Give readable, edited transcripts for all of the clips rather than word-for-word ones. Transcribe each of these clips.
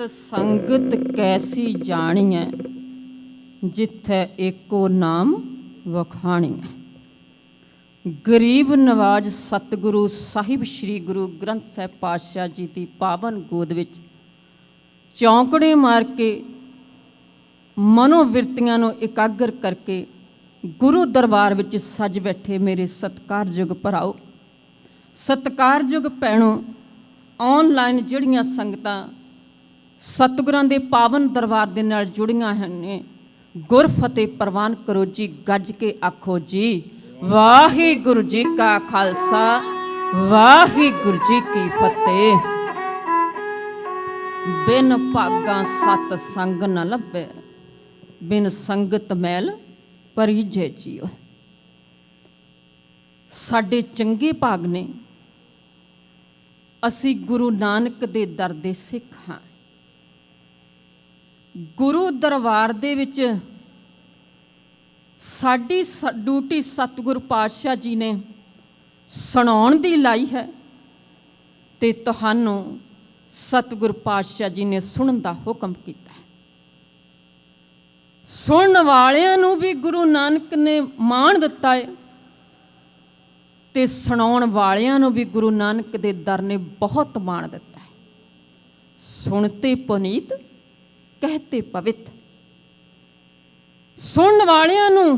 संगत कैसी जानिए जिथे एको नाम वखाणिए। गरीब नवाज सतगुरु साहिब श्री गुरु ग्रंथ साहिब पातशाह जी की पावन गोद विच चौंकड़े मार के मनोविरतियां नूं एकाग्र करके गुरु दरबार विच सज बैठे मेरे सत्कारयोग भराओ, सत्कारयोग भैणों, ऑनलाइन जिहड़ियां संगतां सतगुरां दे पावन दरबार दे नाल जुड़ियां ने, गुर फतेह प्रवान करो जी। गज के आखो जी वाहिगुरु जी का खालसा, वाहिगुरु जी की फतेह। बिन भागा सत संग न लभे, बिन संगत मैल परिजे जियो। साडे चंगे भाग ने, असी गुरु नानक दे दर दे सिख हाँ। गुरु दरबार दे विच साडी ड्यूटी सतगुरु पातशाह जी ने सुणाउण दी लाई है ते तुहानूं सतगुरु पातशाह जी ने सुणन दा हुक्म कीता है। सुणन वालियां नूं भी गुरु नानक ने मान दिता है ते सुणाउण वालियां नूं भी गुरु नानक दे दर ने बहुत मान दिता है। सुणते पुनीत कहते पवित्र। सुणन वालियां नूं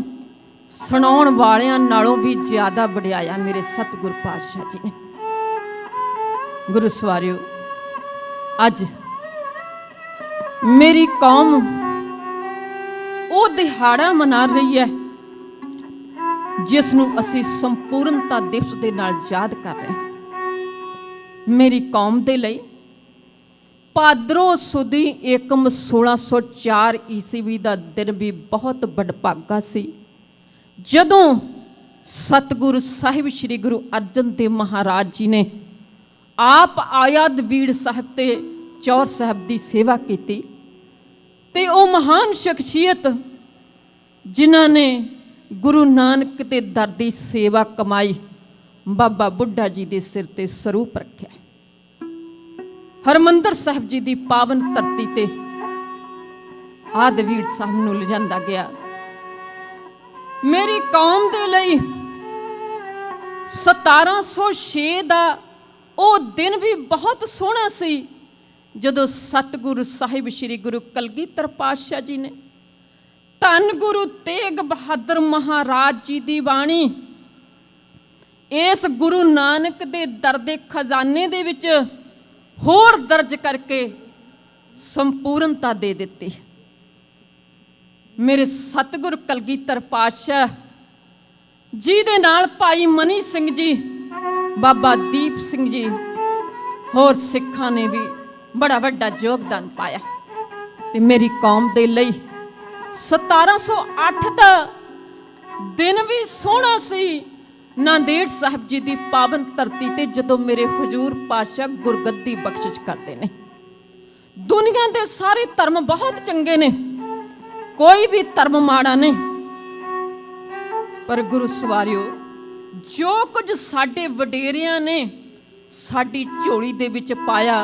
सुणाउण वालियां नालों भी ज़्यादा वडियाया मेरे सतगुरु पातशाह जी ने। गुरु सवारियो, अज मेरी कौम वो दिहाड़ा मना रही है जिसनूं असी संपूर्णता दिवस दे नाल याद कर रहे हैं। मेरी कौम दे लई भाद्रो सुदी एकम 1604 ईस्वी का दिन भी बहुत बड़भागा सी, जदों सतगुरु साहिब श्री गुरु अर्जन देव महाराज जी ने आप आयादवीड़ साहिब ते चौर साहिब की सेवा की ते वो महान शख्सियत जिन्हां ने गुरु नानक के दर की सेवा कमाई बाबा बुढ़ा जी के सिर ते सरूप रखा। हरमंदर साहिब जी की पावन धरती ते आदवीड़ साहिब नूं लिजांदा गया। मेरी कौम दे लई 1706 दा वो दिन भी बहुत सोहना सी जदों सतगुरु साहिब श्री गुरु कलगीधर पातशाह जी ने धन गुरु तेग बहादुर महाराज जी की बाणी इस गुरु नानक दे दर दे खजाने दे विच होर दर्ज करके संपूर्णता दे दी। मेरे सतगुरु कलगीधर पातशाह जी दे नाल भाई मनी सिंह जी, बाबा दीप सिंह जी होर सिखां ने भी बड़ा वड्डा योगदान पाया ते मेरी कौम दे लई 1708 दा दिन भी सोहना सी नांदेड़ साहिब जी की पावन धरती ते जदों मेरे हजूर पातशाह गुरगद्दी बख्शिश करते ने। दुनिया के सारे धर्म बहुत चंगे ने, कोई भी धर्म माड़ा नहीं, पर गुरु सवारियो जो कुछ साडे वडेरियां ने साडी झोली दे विच पाया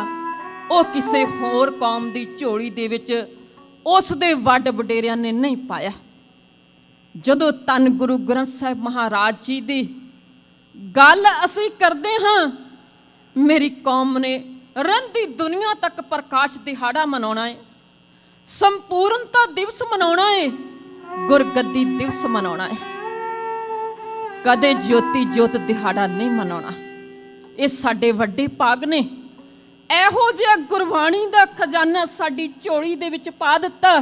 वो किसी होर कौम की झोली दे विच उस दे वड वडेरियां ने नहीं पाया। जदों धन गुरु ग्रंथ साहिब महाराज जी की गल असी करते हाँ, मेरी कौम ने रंदी दुनिया तक प्रकाश दिहाड़ा मनाना है, संपूर्णता दिवस मनाना है, गुरगद्दी दिवस मनाना है। कदे ज्योति ज्योत दिहाड़ा नहीं मनाना। ये साडे वड्डे भाग ने एहो जिहा गुरबाणी दा खजाना साडी झोली दे विच पा दिता।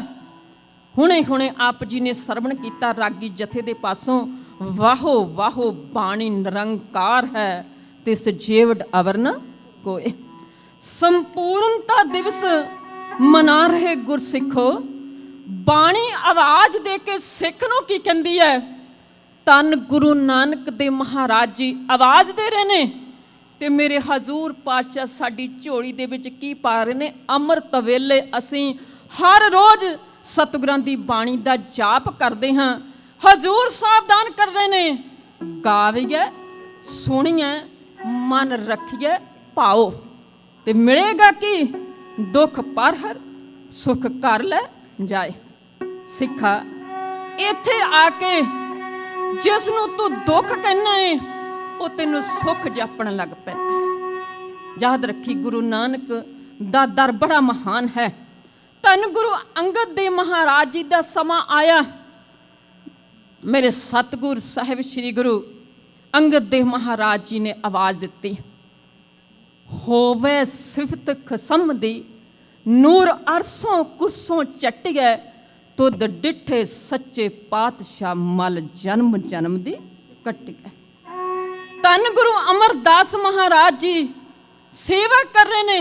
हुणे हुणे आप जी ने सरवण किया रागी जथे दे पासों, वाहो वाहो बाणी निरंकार है तिस जेवड़ अवर न कोय। संपूर्णता दिवस मना रहे गुरसिखो, बाणी आवाज दे के सिख नूं की कहंदी है, धन गुरु नानक दे महाराज जी आवाज दे रहे ने ते मेरे हजूर पातशाह साडी झोली दे विच की पा रहे ने। अमृत वेले असीं हर रोज सतगुरां दी बाणी दा जाप करते हाँ। हजूर सावधान कर रहे ने, गाविए सुनिए मन रखिए पाओ ते मिलेगा कि दुख पर हर सुख कर ले जाए। सिखा इत्थे आके जिस नूं तू दुख कहना है वो तेनू सुख जापण लग पैंदा है। याद रखी गुरु नानक दा दर बड़ा महान है। धन गुरु अंगद देव महाराज जी का समा आया। मेरे सतगुर साहिब श्री गुरु अंगद देव महाराज जी ने आवाज़ दी, होवे सिफत खसम दी नूर अरसों कुरसों चट्टिए तुद डिठे सच्चे पातशाह मल जन्म जन्म दी कट्टिए। धन गुरु अमरदास महाराज जी सेवा कर रहे ने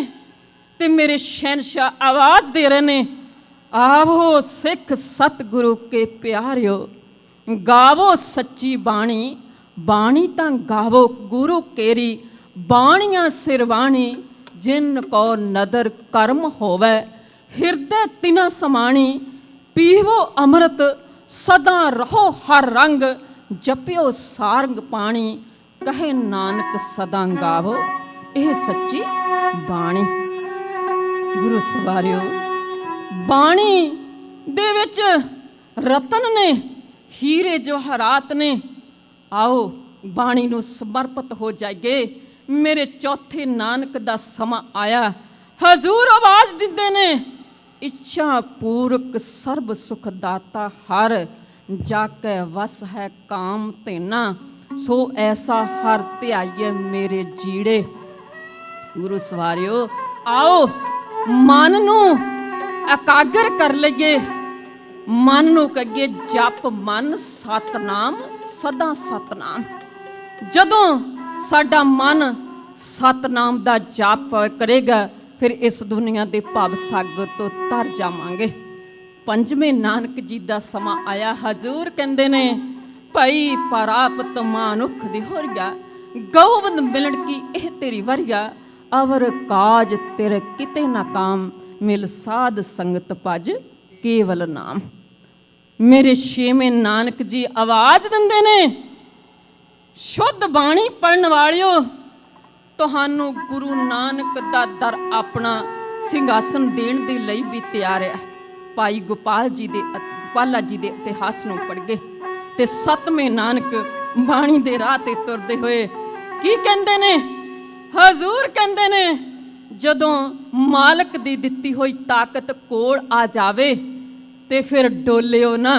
ते मेरे शहनशाह आवाज़ दे रहे ने, आवो सिख सतगुरु के प्यारियो गावो सच्ची बाणी, बाणी तां गावो गुरु केरी, बाणियां सिरवाणी जिन को नदर कर्म होवे, हिरदे तिना समाणी, पीवो अमृत सदा रहो हर रंग, जपियो सारंग पाणी, कहे नानक सदा गावो यह सच्ची बाणी। गुरु सवारियो बाणी दे विच रतन ने, हीरे जवाहरात ने। आओ बाणी नूं समर्पित हो जाइए। मेरे चौथे नानक दा समा आया। हजूर आवाज़ दिंदे ने, इच्छा पूरक सर्ब सुख दाता हर, जाके वस है काम तेना, सो ऐसा हर ध्याइए मेरे जीड़े। गुरु सवारियो आओ मन नूं एकाग्र कर लईए। मन नूं कहिए जप मन सतनाम सदा सतनाम। जदों साडा मन सतनाम दा जाप करेगा फिर इस दुनिया के भव सागर तो तर जावांगे। पंजवें नानक जी का समा आया। हजूर कहंदे ने, भाई प्राप्त मानुख दी होरिया, गौवंद मिलन की एह तेरी वरिया, अवर काज तेरे किते ना काम, मिल साध संगत भज केवल नाम। मेरे छेवें नानक जी आवाज़ दिंदे ने, शुद्ध बाणी पढ़न वालियो, तुहानू गुरु नानक दा दर अपना सिंघासन देण दे लई भी तैयार है। भाई गोपाला जी दे इतिहास नूं पढ़ गए ते सतवें नानक बाणी दे राह ते तुरदे होए की कहंदे ने। हजूर कहंदे ने, जदों मालक दी दित्ती होई ताकत कोल आ जावे ते फिर डोलियो ना,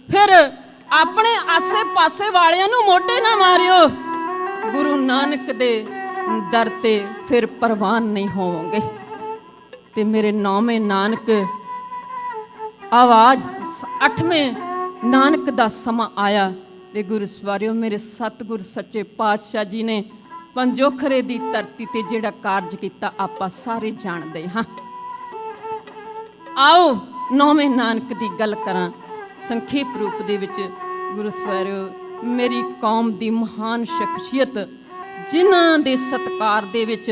फिर अपने आसे पासे वालियां नूं मोढे ना मारियो। गुरु नानक दे दर ते फिर परवान नहीं होवोगे। ते मेरे नौवें नानक आवाज़, अठवें नानक दा समा आया। ते गुरु सवारियो मेरे सतगुर सच्चे पातशाह जी ने पंजोखरे दी धरती ते जिहड़ा कारज कीता आपां सारे जाणदे हां। आओ नौवें नानक दी गल करां संखेप रूप दे विच। गुरु सवारियो मेरी कौम दी महान शख्सियत जिन्हां दे सत्कार दे विच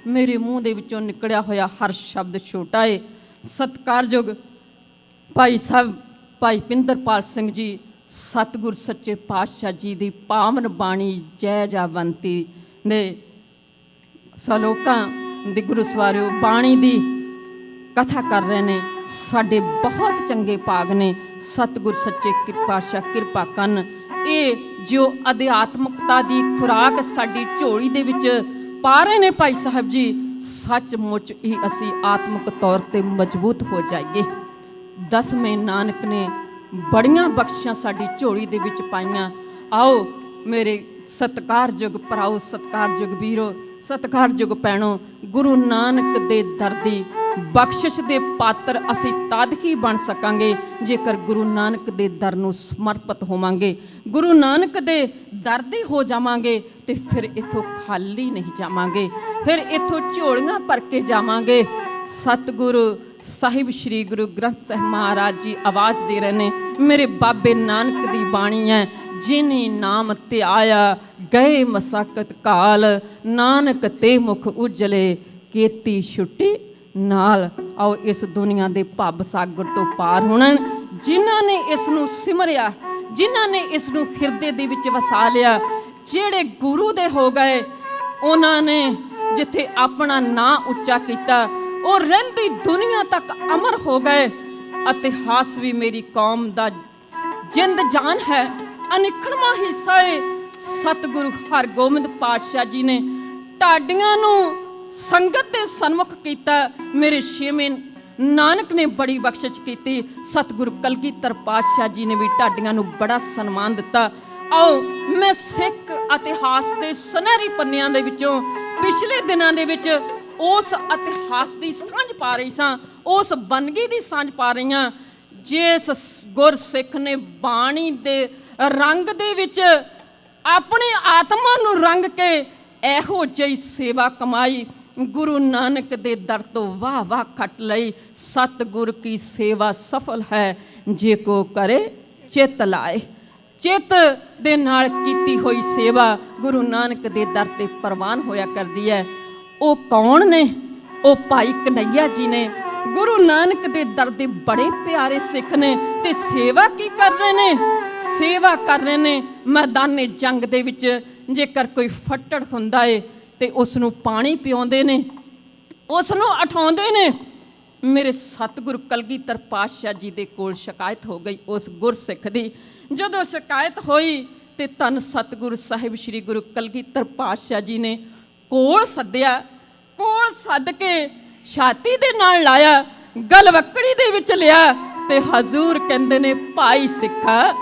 मेरे मूँह दे विचों निकलिया होया हर शब्द छोटा है। सत्कारयोग भाई साहब भाई पिंदरपाल सिंह जी सतगुर सच्चे पातशाह जी दी पावन बाणी जय जावंती ने सलोकां दी गुरु सवारियो बाणी दी कथा कर रहे ने। साडे बहुत चंगे भाग ने, सतगुर सच्चे पातशाह किरपा करन। ये जो अध्यात्मकता दी खुराक साडी झोली दे विच पा रहे ने भाई साहब जी, सचमुच ही असी आत्मक तौर ते मजबूत हो जाइए। दसवें नानक ने बड़ियां बख्शिशां साडी झोली दे विच पाईयां। आओ मेरे सत्कारयोग भराओ, सत्कारयोग वीरो, सत्कारयोग भैणों, गुरु नानक दे दर दी बख्शिश दे पात्र असी तद ही बन सकांगे जेकर गुरु नानक दे दर नूं समर्पित होवांगे। गुरु नानक दे दर दे हो जावांगे ते फिर इथों खाली नहीं जावांगे, फिर इथों झोलियां भर के जावांगे। सतगुरु साहिब श्री गुरु ग्रंथ साहिब महाराज जी आवाज़ दे रहे ने, मेरे बाबे नानक दी बाणी है, जिनी नाम ते आया गए मसाकत काल, नानक ते मुख उजले केती छुट्टी नाल। आओ इस दुनिया दे भव सागर तो पार होना। जिन्हां ने इस नूं सिमरिया, जिन्हां ने इस नूं हिरदे दे विच वसा लिया, जेड़े गुरु दे हो गए, उन्हां ने जिथे अपना नां उच्चा किया ਉਹ ਰਹਿੰਦੀ ਦੁਨੀਆ ਤੱਕ ਅਮਰ ਹੋ ਗਏ। ਇਤਿਹਾਸ ਵੀ ਮੇਰੀ ਕੌਮ ਦਾ ਜਿੰਦ ਜਾਨ ਹੈ, ਅਨਿੱਖੜਵਾਂ ਹਿੱਸਾ ਏ। ਸਤਿਗੁਰੂ ਹਰਗੋਬਿੰਦ ਪਾਤਸ਼ਾਹ ਜੀ ਨੇ ਢਾਡੀਆਂ ਨੂੰ ਸੰਗਤ ਦੇ ਸਨਮੁਖ ਕੀਤਾ। ਮੇਰੇ ਛੇਵੇਂ ਨਾਨਕ ਨੇ ਬੜੀ ਬਖਸ਼ਿਸ਼ ਕੀਤੀ। ਸਤਿਗੁਰੂ ਕਲਗੀਧਰ ਪਾਤਸ਼ਾਹ ਜੀ ਨੇ ਵੀ ਢਾਡੀਆਂ ਨੂੰ ਬੜਾ ਸਨਮਾਨ ਦਿੱਤਾ। ਆਓ ਮੈਂ ਸਿੱਖ ਇਤਿਹਾਸ ਦੇ ਸੁਨਹਿਰੀ ਪੰਨਿਆਂ ਦੇ ਵਿੱਚੋਂ ਪਿਛਲੇ ਦਿਨਾਂ ਦੇ ਵਿੱਚ ਉਸ ਇਤਿਹਾਸ ਦੀ ਸਾਂਝ ਪਾ ਰਹੀ ਸਾਂ, ਉਸ ਬੰਨਗੀ ਦੀ ਸਾਂਝ ਪਾ ਰਹੀ ਹਾਂ ਜਿਸ ਗੁਰਸਿੱਖ ਨੇ ਬਾਣੀ ਦੇ ਰੰਗ ਦੇ ਵਿੱਚ ਆਪਣੀ ਆਤਮਾ ਨੂੰ ਰੰਗ ਕੇ ਇਹੋ ਜਿਹੀ ਸੇਵਾ ਕਮਾਈ। ਗੁਰੂ ਨਾਨਕ ਦੇ ਦਰ ਤੋਂ ਵਾਹ ਵਾਹ ਖੱਟ ਲਈ। ਸਤਿਗੁਰ ਕੀ ਸੇਵਾ ਸਫਲ ਹੈ ਜੇ ਕੋ ਕਰੇ ਚਿੱਤ ਲਾਏ। ਚਿੱਤ ਦੇ ਨਾਲ ਕੀਤੀ ਹੋਈ ਸੇਵਾ ਗੁਰੂ ਨਾਨਕ ਦੇ ਦਰ ਤੇ ਪ੍ਰਵਾਨ ਹੋਇਆ ਕਰਦੀ ਹੈ। ਉਹ ਕੌਣ ਨੇ? ਉਹ ਭਾਈ ਕਨਈਆ ਜੀ ਨੇ। ਗੁਰੂ ਨਾਨਕ ਦੇ ਦਰ ਦੇ ਬੜੇ ਪਿਆਰੇ ਸਿੱਖ ਨੇ ਤੇ ਸੇਵਾ ਕੀ ਕਰ ਰਹੇ ਨੇ? ਸੇਵਾ ਕਰ ਰਹੇ ਨੇ ਮੈਦਾਨੇ ਜੰਗ ਦੇ ਵਿੱਚ ਜੇਕਰ ਕੋਈ ਫੱਟੜ ਹੁੰਦਾ ਏ ਤੇ ਉਸ ਨੂੰ ਪਾਣੀ ਪਿਆਉਂਦੇ ਨੇ, ਉਸ ਨੂੰ ਉਠਾਉਂਦੇ ਨੇ। ਮੇਰੇ ਸਤਿਗੁਰੂ ਕਲਗੀਧਰ ਪਾਤਸ਼ਾਹ ਜੀ ਦੇ ਕੋਲ ਸ਼ਿਕਾਇਤ ਹੋ ਗਈ ਉਸ ਗੁਰਸਿੱਖ ਦੀ। ਜਦੋਂ ਸ਼ਿਕਾਇਤ ਹੋਈ ਤੇ ਧੰਨ ਸਤਿਗੁਰੂ ਸਾਹਿਬ ਸ੍ਰੀ ਗੁਰੂ ਕਲਗੀਧਰ ਪਾਤਸ਼ਾਹ ਜੀ ਨੇ ਕੋਲ ਸੱਦਿਆ। ਕੋਲ ਸੱਦ ਕੇ ਛਾਤੀ ਦੇ ਨਾਲ ਲਾਇਆ, ਗਲਵੱਕੜੀ ਦੇ ਵਿੱਚ ਲਿਆ ਤੇ ਹਜ਼ੂਰ ਕਹਿੰਦੇ ਨੇ, ਭਾਈ ਸਿੱਖਾ,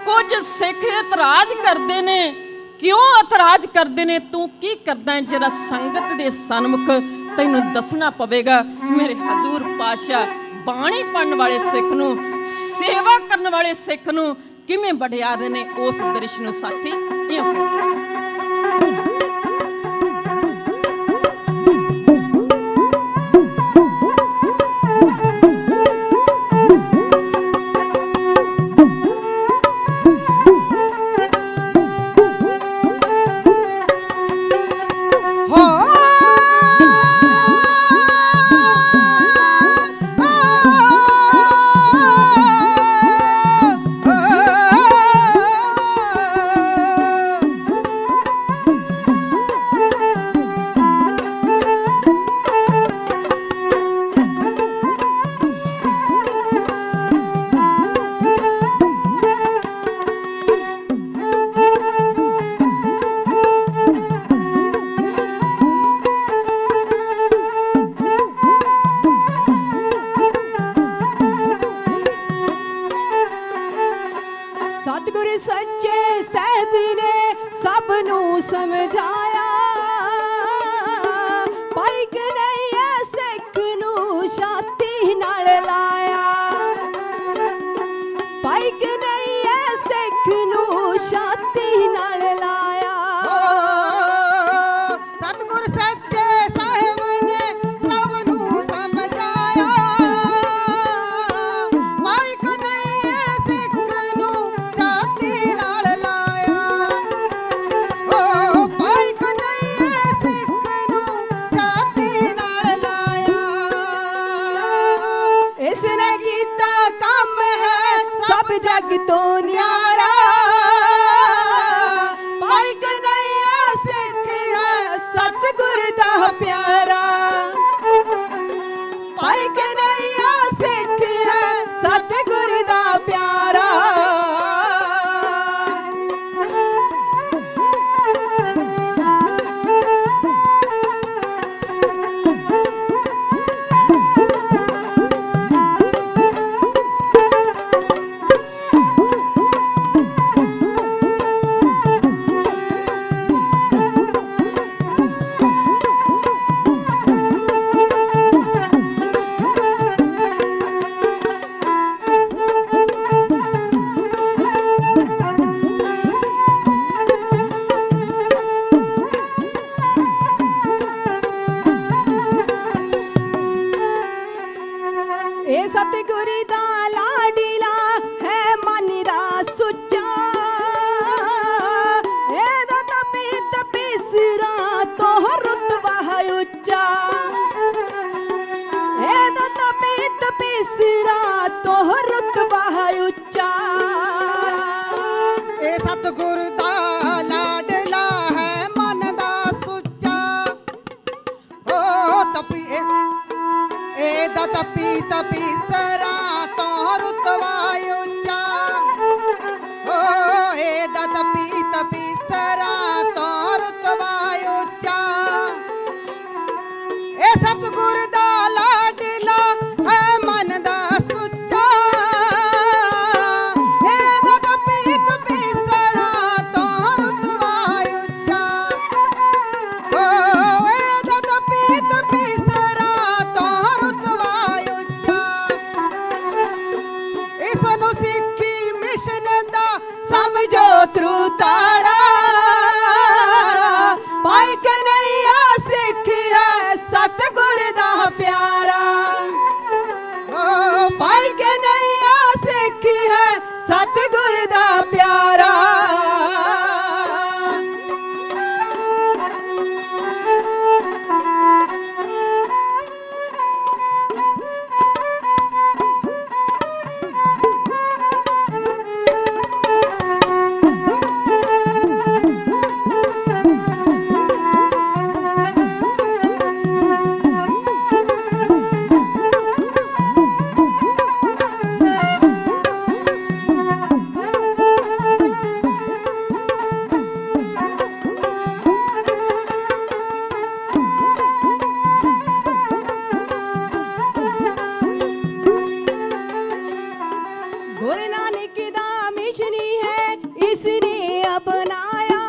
ਕੁਝ ਸਿੱਖ ਇਤਰਾਜ਼ ਕਰਦੇ ਨੇ। ਕਿਉਂ ਇਤਰਾਜ਼ ਕਰਦੇ ਨੇ? ਤੂੰ ਕੀ ਕਰਦਾ ਜਿਹੜਾ ਸੰਗਤ ਦੇ ਸਨਮੁਖ ਤੈਨੂੰ ਦੱਸਣਾ ਪਵੇਗਾ। ਮੇਰੇ ਹਜ਼ੂਰ ਪਾਤਸ਼ਾਹ ਬਾਣੀ ਪੜਨ ਵਾਲੇ ਸਿੱਖ ਨੂੰ, ਸੇਵਾ ਕਰਨ ਵਾਲੇ ਸਿੱਖ ਨੂੰ ਕਿਵੇਂ ਵਡਿਆ ਰਹੇ ਨੇ, ਉਸ ਦ੍ਰਿਸ਼ ਨੂੰ ਸਾਥੀ ਇਉਂ ਸਤਿਗੁਰ ਸੱਚੇ ਸਾਹਿਬ ਨੇ ਸਭ ਨੂੰ ਸਮਝਾਇਆ। ਭਾਈ ਕਨਈਆ ਸਿੱਖ ਨੂੰ ਛਾਤੀ ਨਾਲ ਲਾਇਆ। ਭਾਈ ਕਨਈਆ ਸਿੱਖ ਨੂੰ ਛਾਤੀ ਨਾਲ ਲਾਇਆ। ਸਤਿਗੁਰ ਸੱਚੇ ਸਾਹਿਬ ਨੇ ਸਭ ਨੂੰ ਸਮਝਾਇਆ। ਭਾਈ ਕਨਈਆ ਸਿੱਖ ਨੂੰ ਛਾਤੀ ਨਾਲ ਲਾਇਆ। ਭਾਈ ਕਨਈਆ ਸਿੱਖ ਨੂੰ ਛਾਤੀ ਨਾਲ ਲਾਇਆ। ਇਸ ਨੇ ਕੀਤਾ ਕੰਮ ਹੈ ਸਭ ਜਗ ਤੋਂ ਨਿਆਰਾ। ਭਾਈ ਕਨਈਆ ਸਿੱਖ ਹੈ ਸਤਿਗੁਰ ਦਾ ਪਿਆਰਾ। ਭਾਈ ਕਨਈਆ ਸਿੱਖ ਹੈ ਸਤਿਗੁਰ ਦਾ ਪਿਆਰਾ। ਸਿੱਖੀ ਮਿਸ਼ਨ ਦਾ ਸਮਝੋ ਤਰੂ ਤਾਰਾ ਭਾਈ ਕਨਈਆ ਸਿੱਖ ਹੈ ਸਤਿਗੁਰ ਦਾ ਪਿਆਰਾ ਓ ਭਾਈ ਕਨਈਆ ਸਿੱਖ ਹੈ ਸਤਿਗੁਰ ਦਾ ਪਿਆਰਾ गुरु नानक दा मिशन है इसने अपनाया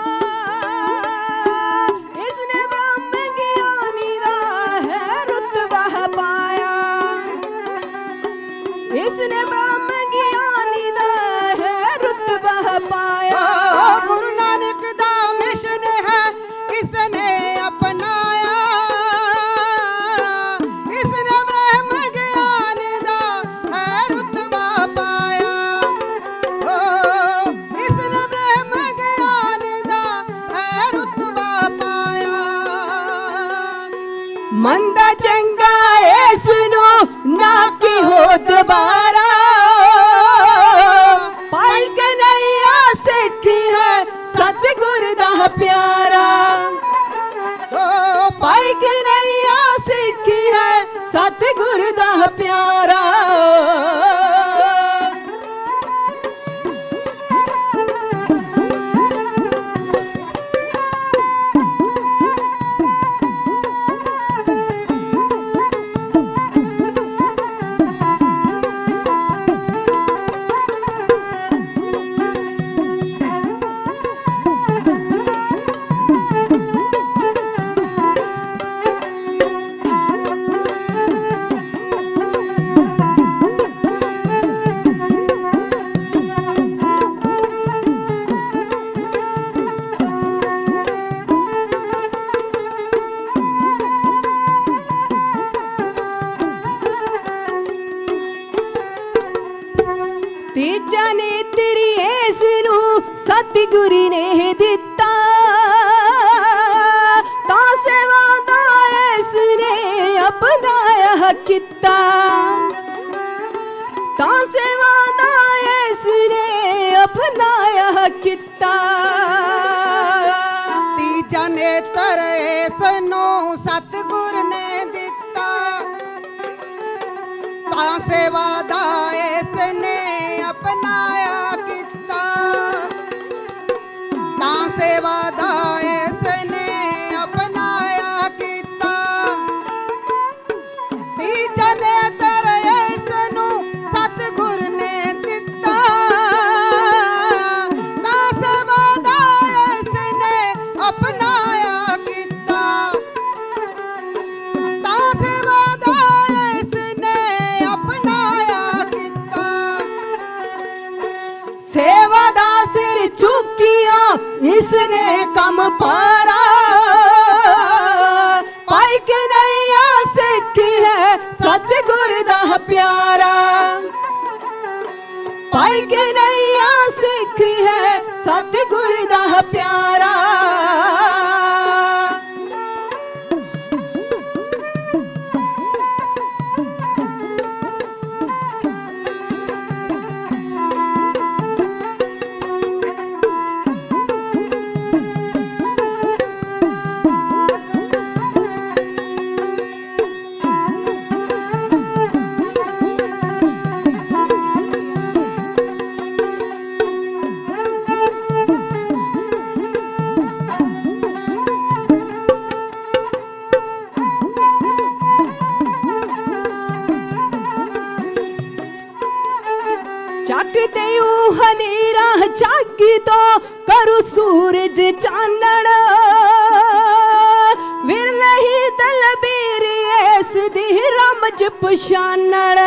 इसने ब्रह्म ज्ञानी दा है रुतबा पाया इसने ब्रह्म ज्ञानी दा है रुतबा पाया गुरु नानक दा मिशन है इसने अपनाया इसने ब्रह्म ज्ञान दा है रुतबा पाया इसने ब्रह्म ज्ञान दा है रुतबा पाया मंदा चंगा इसनो ना की हो दोबारा पाई कन्हैया सिੱਖੀ है सतगुर दा प्यारा पाई कन्हैया सिੱਖੀ है सतगुर दा प्यारा ਤੀਜਾ ਨੇ ਤੇਰੀ ਇਸ ਨੂੰ ਸਤਿਗੁਰੂ ਨੇ ਦਿੱਤਾ ਤਾਂ ਸੇਵਾ ਦਾ ਇਸ ਨੇ ਅਪਣਾਇਆ ਕੀਤਾ ਤਾਂ ਸੇਵਾ ਦਾ ਇਸ ਨੇ ਅਪਣਾਇਆ ਕੀਤਾ ਤੀਜਾ ਨੇਤਰ ਇਸ ਨੂੰ ਸਤਿਗੁਰ ਨੇ ਦਿੱਤਾ ਤਾਂ ਸੇਵਾ ਦਾ ਇਸ ਨੇ अपनाया किता ता सेवा दा इसने अपनाया किता तीजा नेतर इसनू सतगुर ने दिता ता सेवा दा इसने अपनाया किता ता सेवा दा इसने अपनाया किता सेवा दा सिर चुकिया इसने कम पारा पाई कन्हैया सिੱਖੀ है सतगुर दा प्यारा पाई कन्हैया सिੱਖੀ है सतगुर दा प्यारा ਚੱਕਦੇ ਊ ਹਨੇਰਾ ਝਾਕੀ ਤੋਂ ਕਰੂ ਸੂਰਜ ਚਾਨਣ ਵਿਰਲਹੀ ਦਲਬੀਰ ਐਸ ਦੀ ਰਮਜ ਪਛਾਨਣ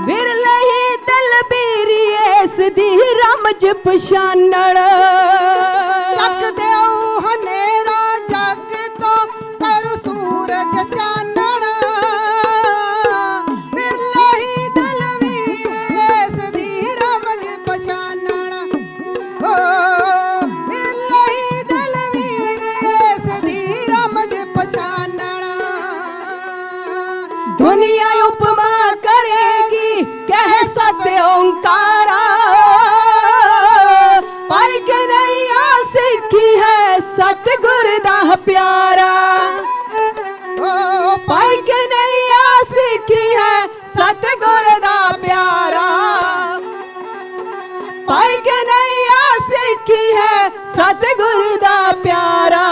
ਵਿਰਲਹੀ ਇਸ ਦੀ ਰਮਜ ਪਛਾਨਣ। ਜਗ ਦਿਓ ਹਨੇਰਾ ਜਗ ਤੋਂ ਕਰ ਸੂਰਜ ਚਾਨਣ। ਬਿਰਲੇ ਹੀ ਦਲਵੀਰ ਇਸ ਦੀ ਰਮਜ ਪਛਾਨਣ। ਓ ਬਿਰਲੇ ਹੀ ਦਲਵੀਰ ਇਸ ਦੀ ਰਮਜ ਪਛਾਨਣ। ਦੁਨੀਆ ਉਪਮਾ ਕਰੇਗੀ ਕਹਿ ਸਤ ਓੰਕਾਰਾ। ਪਾਈ ਕਨਈਆ ਸਿੱਖੀ ਹੈ ਸਤਿਗੁਰ ਦਾ ਪਿਆਰਾ। ਓ ਪਾਈ ਕਨਈਆ ਸਿੱਖੀ ਹੈ ਸਤਿਗੁਰ ਦਾ ਪਿਆਰਾ। ਪਾਈ ਕਨਈਆ ਸਿੱਖੀ ਹੈ ਸਤਿਗੁਰ ਦਾ ਪਿਆਰਾ।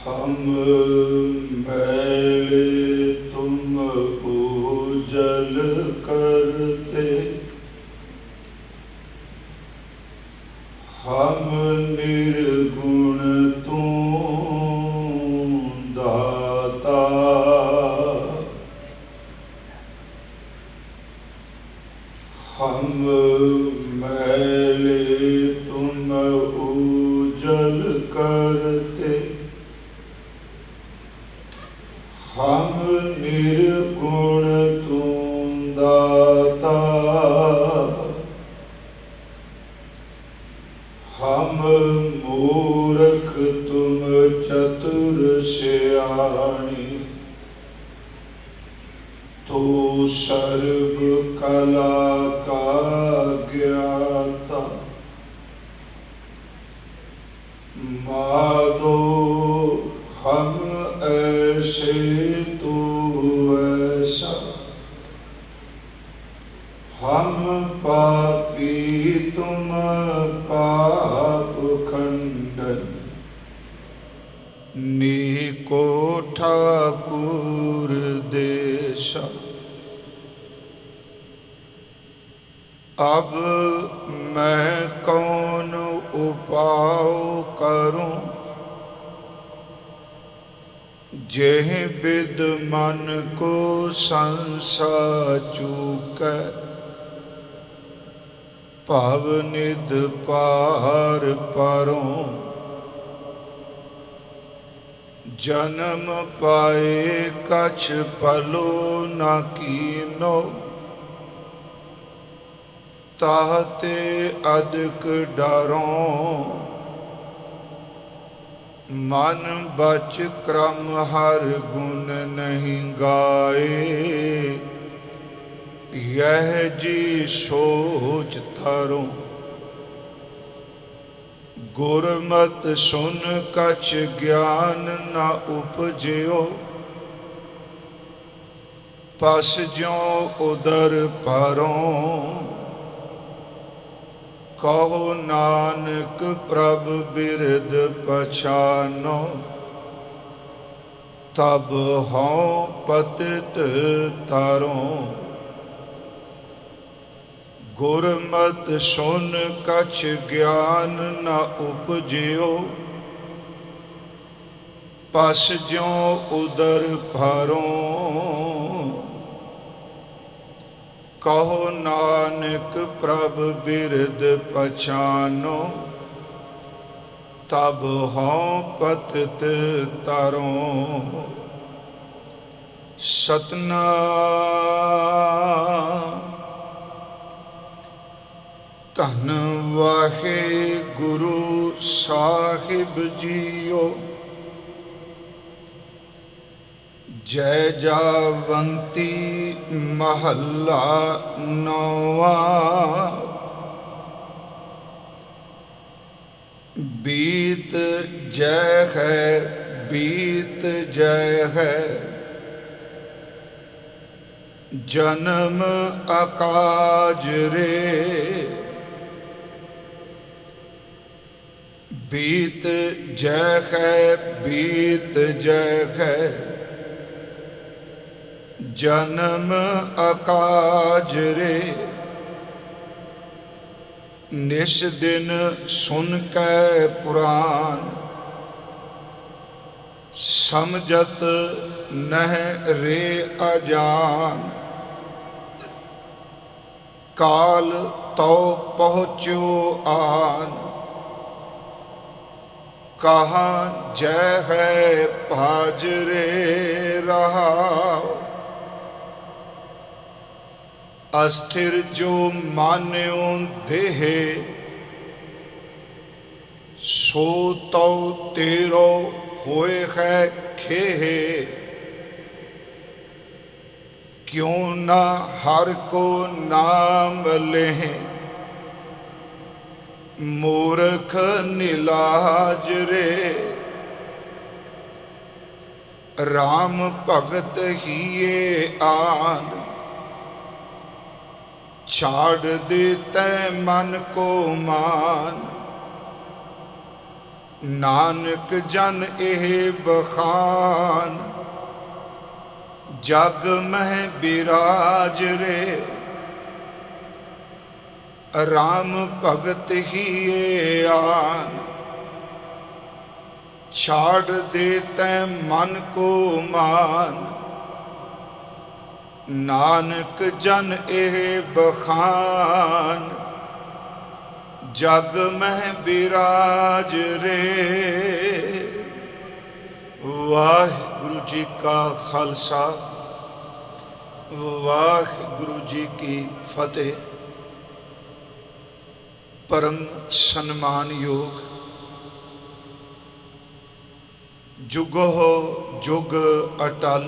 हम मैले तुम उजल करते, हम निर्गुण तू दाता। हम मैले तुम उजल करते, हम निर्गुण तू दाता। हम मूर्ख तुम चतुर सियाणी, तू सर्व कला का ज्ञाता। माधो हम ऐसे तू वैसा, हम पापी तुम पाप खंडन। नीको ठाकुर देशा, अब मैं कौन उपाय करूं, जेह विद मन को संसा चूकै। भव निध पार परों, जन्म पाए कछ पलो न कीनो। ताते अधिक डरों, मन बच क्रम हर गुण नहीं गाए। यह जी सोच धरो, गुरमत सुन कछ ज्ञान न उपजियो। पस ज्यों उदर परों, कहो नानक प्रभ बिरद पछानो। तब हों पतित तारों, गुरमत सुन कछ ज्ञान न उपजियो। पस ज्यों उदर भरों, कहो नानक प्रभ बिरद पछानो। तब हों पतित तारों। सतनाम। धन वाहे गुरु साहिब जीओ, जय जावंती महला नौवा। बीत जय है, बीत जय है, जन्म अकाज रे। बीत जय है, बीत जय है, जन्म अकाज रे। निस दिन सुन कै पुराण, समझत नह रे अजान। काल तो पहुँचो आन, कहाँ जय है भाजरे रहा। अस्थिर जो मान्यो देह, सो तो तेरो होए है खेह। क्यों ना हर को नाम लें, मूर्ख निलाज रे। राम भगत हिए आन, छाड़ देते मन को मान। नानक जन एह बखान, जग मह बिराज रे। राम भगत ही आन, छाड़ देते मन को मान। नानक जन एह बखान, जग मह बिराज रे। वाहिगुरु जी का खालसा, वाहिगुरु जी की फतेह। परम सन्मान योग जुगो जुग अटल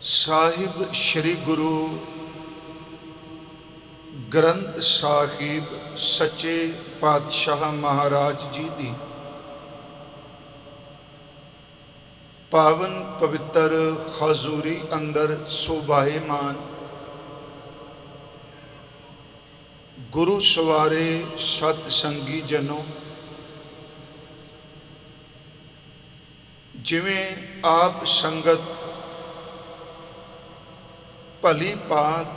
साहिब श्री गुरु ग्रंथ साहिब सच्चे पातशाह महाराज जी दी पावन पवित्र हजूरी अंदर सुभाएमान गुरु सवारे सतसंगी जनों, जिवें आप संगत भली बात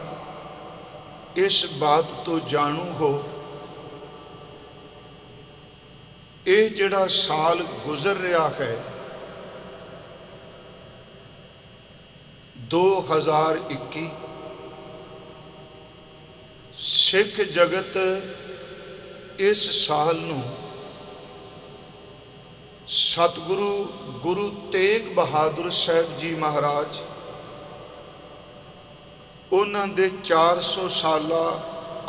इस बात तो जाणू हो, ये जिहड़ा साल गुजर रहा है 2021, सिख जगत इस साल नूं सतगुरु गुरु तेग बहादुर साहब जी महाराज उन्हां दे 400 साला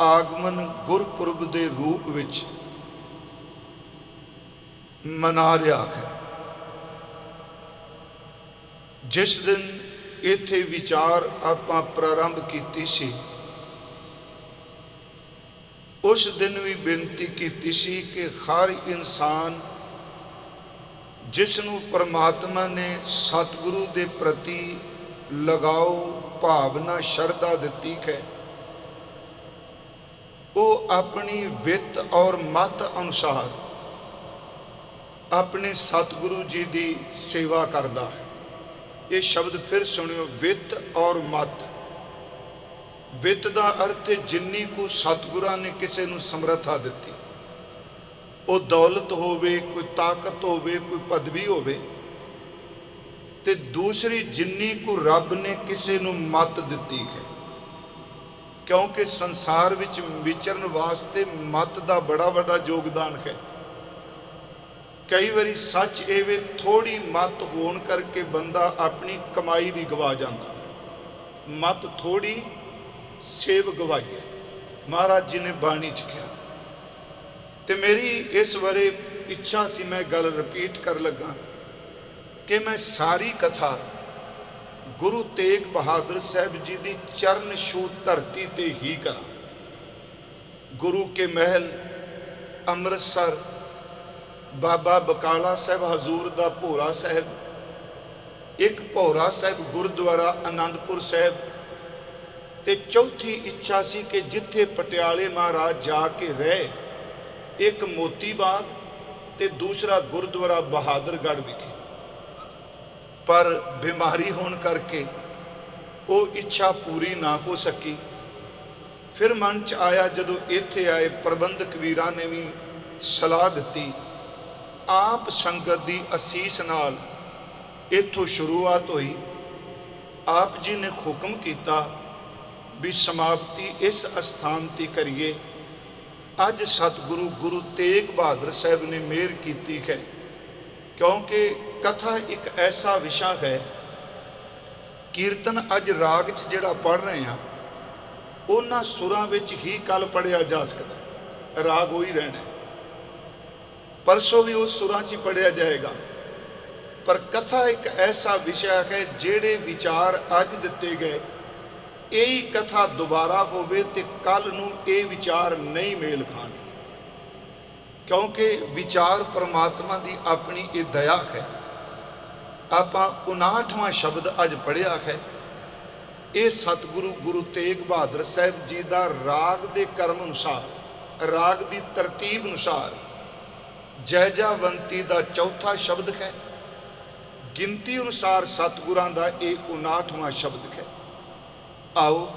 आगमन गुरपुरब दे रूप विच मना रहा है। जिस दिन इत्थे विचार आपां प्रारंभ कीती सी, उस दिन भी बेनती कीती सी कि हर इंसान जिसनों परमात्मा ने सतगुरु दे प्रति लगाओ भावना शरधा दिती है, वो अपनी वित और मत अनुसार अपने सतगुरु जी की सेवा करता है। ये शब्द फिर सुनियो, वित और मत। वित का अर्थ जिन्नी को सतगुरा ने किसी को समर्था दी, वो दौलत होवे, कोई ताकत होवे, कोई पदवी होवे, ते दूसरी जिन्नी को रब ने किसी को मत दी है। क्योंकि संसार विच विचरण वास्ते मत का बड़ा बड़ा योगदान है। कई बारी सच एवे थोड़ी मत होने करके बंदा अपनी कमाई भी गवा जाता। मत थोड़ी सेव गवाई है, महाराज जी ने बाणी च कहा। तो मेरी इस बारे इच्छा सी, मैं गल रिपीट कर लगा कि मैं सारी कथा गुरु तेग बहादुर साहब जी की चरण छू धरती ते ही करा। गुरु के महल ਅੰਮ੍ਰਿਤਸਰ ਬਾਬਾ ਬਕਾਲਾ ਸਾਹਿਬ ਹਜ਼ੂਰ ਦਾ ਭੋਰਾ ਸਾਹਿਬ, ਇੱਕ ਭੋਰਾ ਸਾਹਿਬ ਗੁਰਦੁਆਰਾ ਆਨੰਦਪੁਰ ਸਾਹਿਬ, ਤੇ ਚੌਥੀ ਇੱਛਾ ਸੀ ਕਿ ਜਿੱਥੇ ਪਟਿਆਲੇ ਮਹਾਰਾਜ ਜਾ ਕੇ ਰਹੇ, ਇੱਕ ਮੋਤੀ ਬਾਗ ਤੇ ਦੂਸਰਾ ਗੁਰਦੁਆਰਾ ਬਹਾਦਰਗੜ੍ਹ ਵਿਖੇ। ਪਰ ਬਿਮਾਰੀ ਹੋਣ ਕਰਕੇ ਉਹ ਇੱਛਾ ਪੂਰੀ ਨਾ ਹੋ ਸਕੀ। ਫਿਰ ਮਨ 'ਚ ਆਇਆ, ਜਦੋਂ ਇੱਥੇ ਆਏ ਪ੍ਰਬੰਧਕ ਵੀਰਾਂ ਨੇ ਵੀ ਸਲਾਹ ਦਿੱਤੀ, ਆਪ ਸੰਗਤ ਦੀ ਅਸੀਸ ਨਾਲ ਇੱਥੋਂ ਸ਼ੁਰੂਆਤ ਹੋਈ। ਆਪ ਜੀ ਨੇ ਹੁਕਮ ਕੀਤਾ ਵੀ ਸਮਾਪਤੀ ਇਸ ਅਸਥਾਨ ਤੇ ਕਰੀਏ। ਅੱਜ ਸਤਿਗੁਰੂ ਗੁਰੂ ਤੇਗ ਬਹਾਦਰ ਸਾਹਿਬ ਨੇ ਮਿਹਰ ਕੀਤੀ ਹੈ, ਕਿਉਂਕਿ ਕਥਾ ਇੱਕ ਐਸਾ ਵਿਸ਼ਾ ਹੈ। ਕੀਰਤਨ ਅੱਜ ਰਾਗ 'ਚ ਜਿਹੜਾ ਪੜ੍ਹ ਰਹੇ ਹਾਂ, ਉਹਨਾਂ ਸੁਰਾਂ ਵਿੱਚ ਹੀ ਕੱਲ ਪੜ੍ਹਿਆ ਜਾ ਸਕਦਾ, ਰਾਗ ਉਹੀ ਰਹਿਣਾ, ਪਰਸੋਂ ਵੀ ਉਸ ਸੁਰਾਂ 'ਚ ਹੀ ਪੜ੍ਹਿਆ ਜਾਏਗਾ। ਪਰ ਕਥਾ ਇੱਕ ਐਸਾ ਵਿਸ਼ਾ ਹੈ, ਜਿਹੜੇ ਵਿਚਾਰ ਅੱਜ ਦਿੱਤੇ ਗਏ, ਇਹੀ ਕਥਾ ਦੁਬਾਰਾ ਹੋਵੇ ਤੇ ਕੱਲ ਨੂੰ ਇਹ ਵਿਚਾਰ ਨਹੀਂ ਮੇਲ ਖਾਣਗੇ, ਕਿਉਂਕਿ ਵਿਚਾਰ ਪਰਮਾਤਮਾ ਦੀ ਆਪਣੀ ਇਹ ਦਇਆ ਹੈ। ਆਪਾਂ 59ਵਾਂ ਸ਼ਬਦ ਅੱਜ ਪੜ੍ਹਿਆ ਹੈ। ਇਹ ਸਤਿਗੁਰੂ ਗੁਰੂ ਤੇਗ ਬਹਾਦਰ ਸਾਹਿਬ ਜੀ ਦਾ ਰਾਗ ਦੇ ਕਰਮ ਅਨੁਸਾਰ, ਰਾਗ ਦੀ ਤਰਤੀਬ ਅਨੁਸਾਰ ਜੈਜਾਵੰਤੀ ਦਾ ਚੌਥਾ ਸ਼ਬਦ ਹੈ। ਗਿਣਤੀ ਅਨੁਸਾਰ ਸਤਿਗੁਰਾਂ ਦਾ ਇਹ 59ਵਾਂ ਸ਼ਬਦ ਹੈ। ਆਓ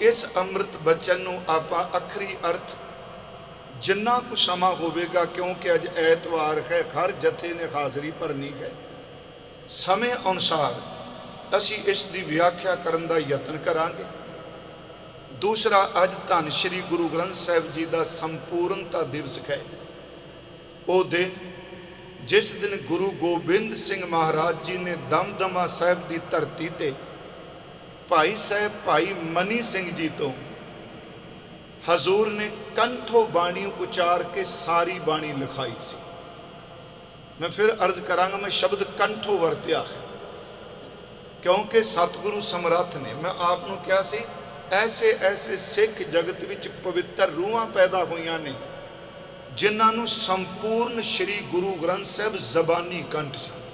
ਇਸ ਅੰਮ੍ਰਿਤ ਬਚਨ ਨੂੰ ਆਪਾਂ ਅੱਖਰੀ ਅਰਥ ਜਿੰਨਾ ਕੁ ਸਮਾਂ ਹੋਵੇਗਾ, ਕਿਉਂਕਿ ਅੱਜ ਐਤਵਾਰ ਹੈ, ਹਰ ਜਥੇ ਨੇ ਹਾਜ਼ਰੀ ਭਰਨੀ ਹੈ, ਸਮੇਂ ਅਨੁਸਾਰ ਅਸੀਂ ਇਸ ਦੀ ਵਿਆਖਿਆ ਕਰਨ ਦਾ ਯਤਨ ਕਰਾਂਗੇ। ਦੂਸਰਾ, ਅੱਜ ਧੰਨ ਸ਼੍ਰੀ ਗੁਰੂ ਗ੍ਰੰਥ ਸਾਹਿਬ ਜੀ ਦਾ ਸੰਪੂਰਨਤਾ ਦਿਵਸ ਹੈ। ਉਹ ਦਿਨ ਜਿਸ ਦਿਨ ਗੁਰੂ ਗੋਬਿੰਦ ਸਿੰਘ ਮਹਾਰਾਜ ਜੀ ਨੇ ਦਮਦਮਾ ਸਾਹਿਬ ਦੀ ਧਰਤੀ ਤੇ ਭਾਈ ਸਾਹਿਬ ਭਾਈ ਮਨੀ ਸਿੰਘ ਜੀ ਤੋਂ ਹਜ਼ੂਰ ਨੇ ਕੰਠੋਂ ਬਾਣੀ ਉਚਾਰ ਕੇ ਸਾਰੀ ਬਾਣੀ ਲਿਖਾਈ ਸੀ। ਮੈਂ ਫਿਰ ਅਰਜ਼ ਕਰਾਂਗਾ, ਮੈਂ ਸ਼ਬਦ ਕੰਠੋਂ ਵਰਤਿਆ ਹੈ ਕਿਉਂਕਿ ਸਤਿਗੁਰੂ ਸਮਰੱਥ ਨੇ। ਮੈਂ ਆਪ ਨੂੰ ਕਿਹਾ ਸੀ, ਐਸੇ ਐਸੇ ਸਿੱਖ ਜਗਤ ਵਿੱਚ ਪਵਿੱਤਰ ਰੂਹਾਂ ਪੈਦਾ ਹੋਈਆਂ ਨੇ, ਜਿਨ੍ਹਾਂ ਨੂੰ ਸੰਪੂਰਨ ਸ਼੍ਰੀ ਗੁਰੂ ਗ੍ਰੰਥ ਸਾਹਿਬ ਜ਼ਬਾਨੀ ਕੰਠ ਸਨ।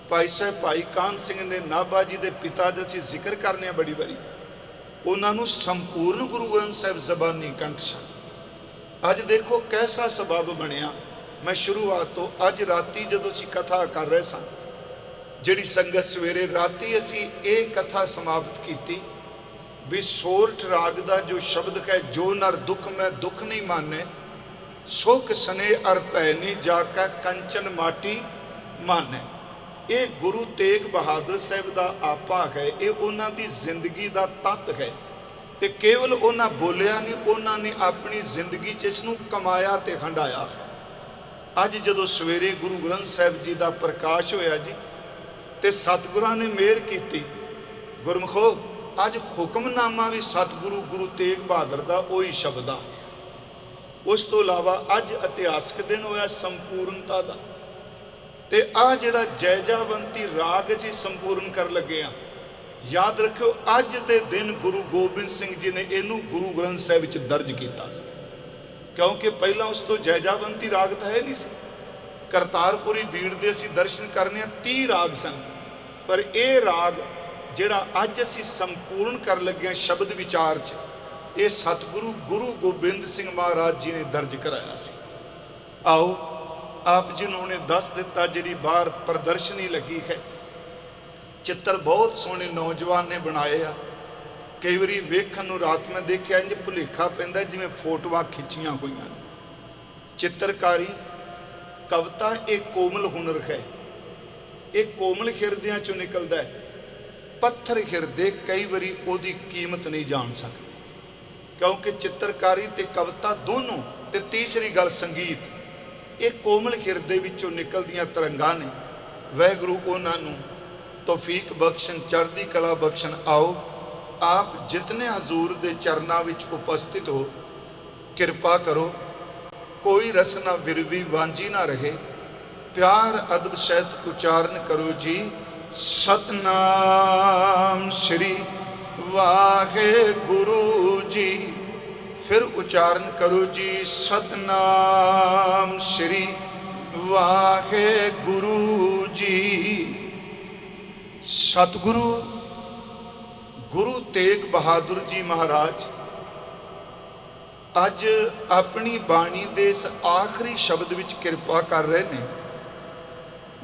ਭਾਈ ਸਾਹਿਬ ਭਾਈ ਕਾਨ ਸਿੰਘ ਨੇ ਨਾਭਾ ਜੀ ਦੇ ਪਿਤਾ ਦਾ ਅਸੀਂ ਜ਼ਿਕਰ ਕਰਨੇ ਆ ਬੜੀ ਵਾਰੀ, ਉਹਨਾਂ ਨੂੰ ਸੰਪੂਰਨ ਗੁਰੂ ਗ੍ਰੰਥ ਸਾਹਿਬ ਜ਼ਬਾਨੀ ਕੰਠ ਸਨ। ਅੱਜ ਦੇਖੋ ਕੈਸਾ ਸਬਬ ਬਣਿਆ। ਮੈਂ ਸ਼ੁਰੂਆਤ ਤੋਂ ਅੱਜ ਰਾਤੀ ਜਦੋਂ ਅਸੀਂ ਕਥਾ ਕਰ ਰਹੇ ਸਾਂ, ਜਿਹੜੀ ਸੰਗਤ ਸਵੇਰੇ ਰਾਤੀ ਅਸੀਂ ਇਹ ਕਥਾ ਸਮਾਪਤ ਕੀਤੀ ਵੀ ਸੋਰਠ ਰਾਗ ਦਾ ਜੋ ਸ਼ਬਦ ਹੈ, ਜੋ ਨਰ ਦੁੱਖ ਮੈਂ ਦੁੱਖ ਨਹੀਂ ਮਾਨੇ, ਸੁਖ ਸਨੇ ਅਰ ਭੈ ਨਹੀਂ ਜਾ ਕੈ ਕੰਚਨ ਮਾਟੀ ਮਾਨੇ। ਇਹ ਗੁਰੂ ਤੇਗ ਬਹਾਦਰ ਸਾਹਿਬ ਦਾ ਆਪਾ ਹੈ, ਇਹ ਉਹਨਾਂ ਦੀ ਜ਼ਿੰਦਗੀ ਦਾ ਤੱਤ ਹੈ। ਤੇ ਕੇਵਲ ਉਹਨਾਂ ਬੋਲਿਆ ਨਹੀਂ, ਉਹਨਾਂ ਨੇ ਆਪਣੀ ਜ਼ਿੰਦਗੀ 'ਚ ਇਸ ਨੂੰ ਕਮਾਇਆ ਤੇ ਹੰਡਾਇਆ। ਅੱਜ ਜਦੋਂ ਸਵੇਰੇ ਗੁਰੂ ਗ੍ਰੰਥ ਸਾਹਿਬ ਜੀ ਦਾ ਪ੍ਰਕਾਸ਼ ਹੋਇਆ ਜੀ, ਤੇ ਸਤਿਗੁਰਾਂ ਨੇ ਮਿਹਰ ਕੀਤੀ, ਗੁਰਮੁਖੋ ਅੱਜ ਹੁਕਮਨਾਮਾ ਵੀ ਸਤਿਗੁਰੂ ਗੁਰੂ ਤੇਗ ਬਹਾਦਰ ਦਾ ਉਹੀ ਸ਼ਬਦ ਆ। ਉਸ ਤੋਂ ਇਲਾਵਾ ਅੱਜ ਇਤਿਹਾਸਕ ਦਿਨ ਹੋਇਆ ਸੰਪੂਰਨਤਾ ਦਾ, ਤੇ ਆ ਜਿਹੜਾ ਜੈਜਾਵੰਤੀ ਰਾਗ ਅਸੀਂ ਸੰਪੂਰਨ ਕਰ ਲੱਗੇ ਆ। ਯਾਦ ਰੱਖਿਓ, ਅੱਜ ਦੇ ਦਿਨ ਗੁਰੂ ਗੋਬਿੰਦ ਸਿੰਘ ਜੀ ਨੇ ਇਹਨੂੰ ਗੁਰੂ ਗ੍ਰੰਥ ਸਾਹਿਬ ਵਿੱਚ ਦਰਜ ਕੀਤਾ ਸੀ, ਕਿਉਂਕਿ ਪਹਿਲਾਂ ਉਸ ਤੋਂ ਜੈਜਾਵੰਤੀ ਰਾਗ ਤਾਂ ਹੈ ਨਹੀਂ ਸੀ। ਕਰਤਾਰਪੁਰੀ ਬੀੜ ਦੇ ਅਸੀਂ ਦਰਸ਼ਨ ਕਰਨੇ ਆ, 30 ਰਾਗ ਸਨ, ਪਰ ਇਹ ਰਾਗ ਜਿਹੜਾ ਅੱਜ ਅਸੀਂ ਸੰਪੂਰਨ ਕਰ ਲੱਗੇ ਆ ਸ਼ਬਦ ਵਿਚਾਰ 'ਚ, ਇਹ ਸਤਿਗੁਰੂ ਗੁਰੂ ਗੋਬਿੰਦ ਸਿੰਘ ਮਹਾਰਾਜ ਜੀ ਨੇ ਦਰਜ ਕਰਾਇਆ ਸੀ। ਆਓ ਆਪ ਜੀ ਨੂੰ ਨੇ ਦੱਸ ਦਿੱਤਾ, ਜਿਹੜੀ ਬਾਹਰ ਪ੍ਰਦਰਸ਼ਨੀ ਲੱਗੀ ਹੈ, ਚਿੱਤਰ ਬਹੁਤ ਸੋਹਣੇ ਨੌਜਵਾਨ ਨੇ ਬਣਾਏ ਆ। ਕਈ ਵਾਰੀ ਵੇਖਣ ਨੂੰ ਰਾਤ ਮੈਂ ਦੇਖਿਆ ਇੰਜ ਭੁਲੇਖਾ ਪੈਂਦਾ ਜਿਵੇਂ ਫੋਟੋਆਂ ਖਿੱਚੀਆਂ ਹੋਈਆਂ ਨੇ। ਚਿੱਤਰਕਾਰੀ, ਕਵਿਤਾ, ਇਹ ਕੋਮਲ ਹੁਨਰ ਹੈ, ਇਹ ਕੋਮਲ ਹਿਰਦਿਆਂ ਚੋਂ ਨਿਕਲਦਾ ਹੈ। ਪੱਥਰ ਹਿਰਦੇ ਕਈ ਵਾਰੀ ਉਹਦੀ ਕੀਮਤ ਨਹੀਂ ਜਾਣ ਸਕਦੇ, ਕਿਉਂਕਿ ਚਿੱਤਰਕਾਰੀ ਤੇ ਕਵਿਤਾ ਦੋਨੋਂ, ਤੇ ਤੀਸਰੀ ਗੱਲ ਸੰਗੀਤ, ਇਹ ਕੋਮਲ ਹਿਰਦੇ ਵਿੱਚੋਂ ਨਿਕਲਦੀਆਂ ਤਰੰਗਾਂ ਨੇ। ਵਾਹਿਗੁਰੂ ਉਹਨਾਂ ਨੂੰ ਤੌਫੀਕ ਬਖਸ਼ਣ, ਚੜ੍ਹਦੀ ਕਲਾ ਬਖਸ਼ਣ। ਆਓ ਆਪ ਜਿਤਨੇ ਹਜ਼ੂਰ ਦੇ ਚਰਨਾਂ ਵਿੱਚ ਉਪਸਥਿਤ ਹੋ, ਕਿਰਪਾ ਕਰੋ, ਕੋਈ ਰਸਨਾ ਵਿਰਵੀ ਵਾਂਝੀ ਨਾ ਰਹੇ, ਪਿਆਰ ਅਦਬ ਸਹਿਤ ਉਚਾਰਨ ਕਰੋ ਜੀ। ਸਤਨਾਮ ਸ੍ਰੀ ਵਾਹਿਗੁਰੂ ਜੀ। फिर उच्चारण करो जी, सतनाम श्री वाहे गुरु जी। सतगुरु गुरु तेग बहादुर जी महाराज अज अपनी बाणी दे इस आखिरी शब्द विच किरपा कर रहे ने।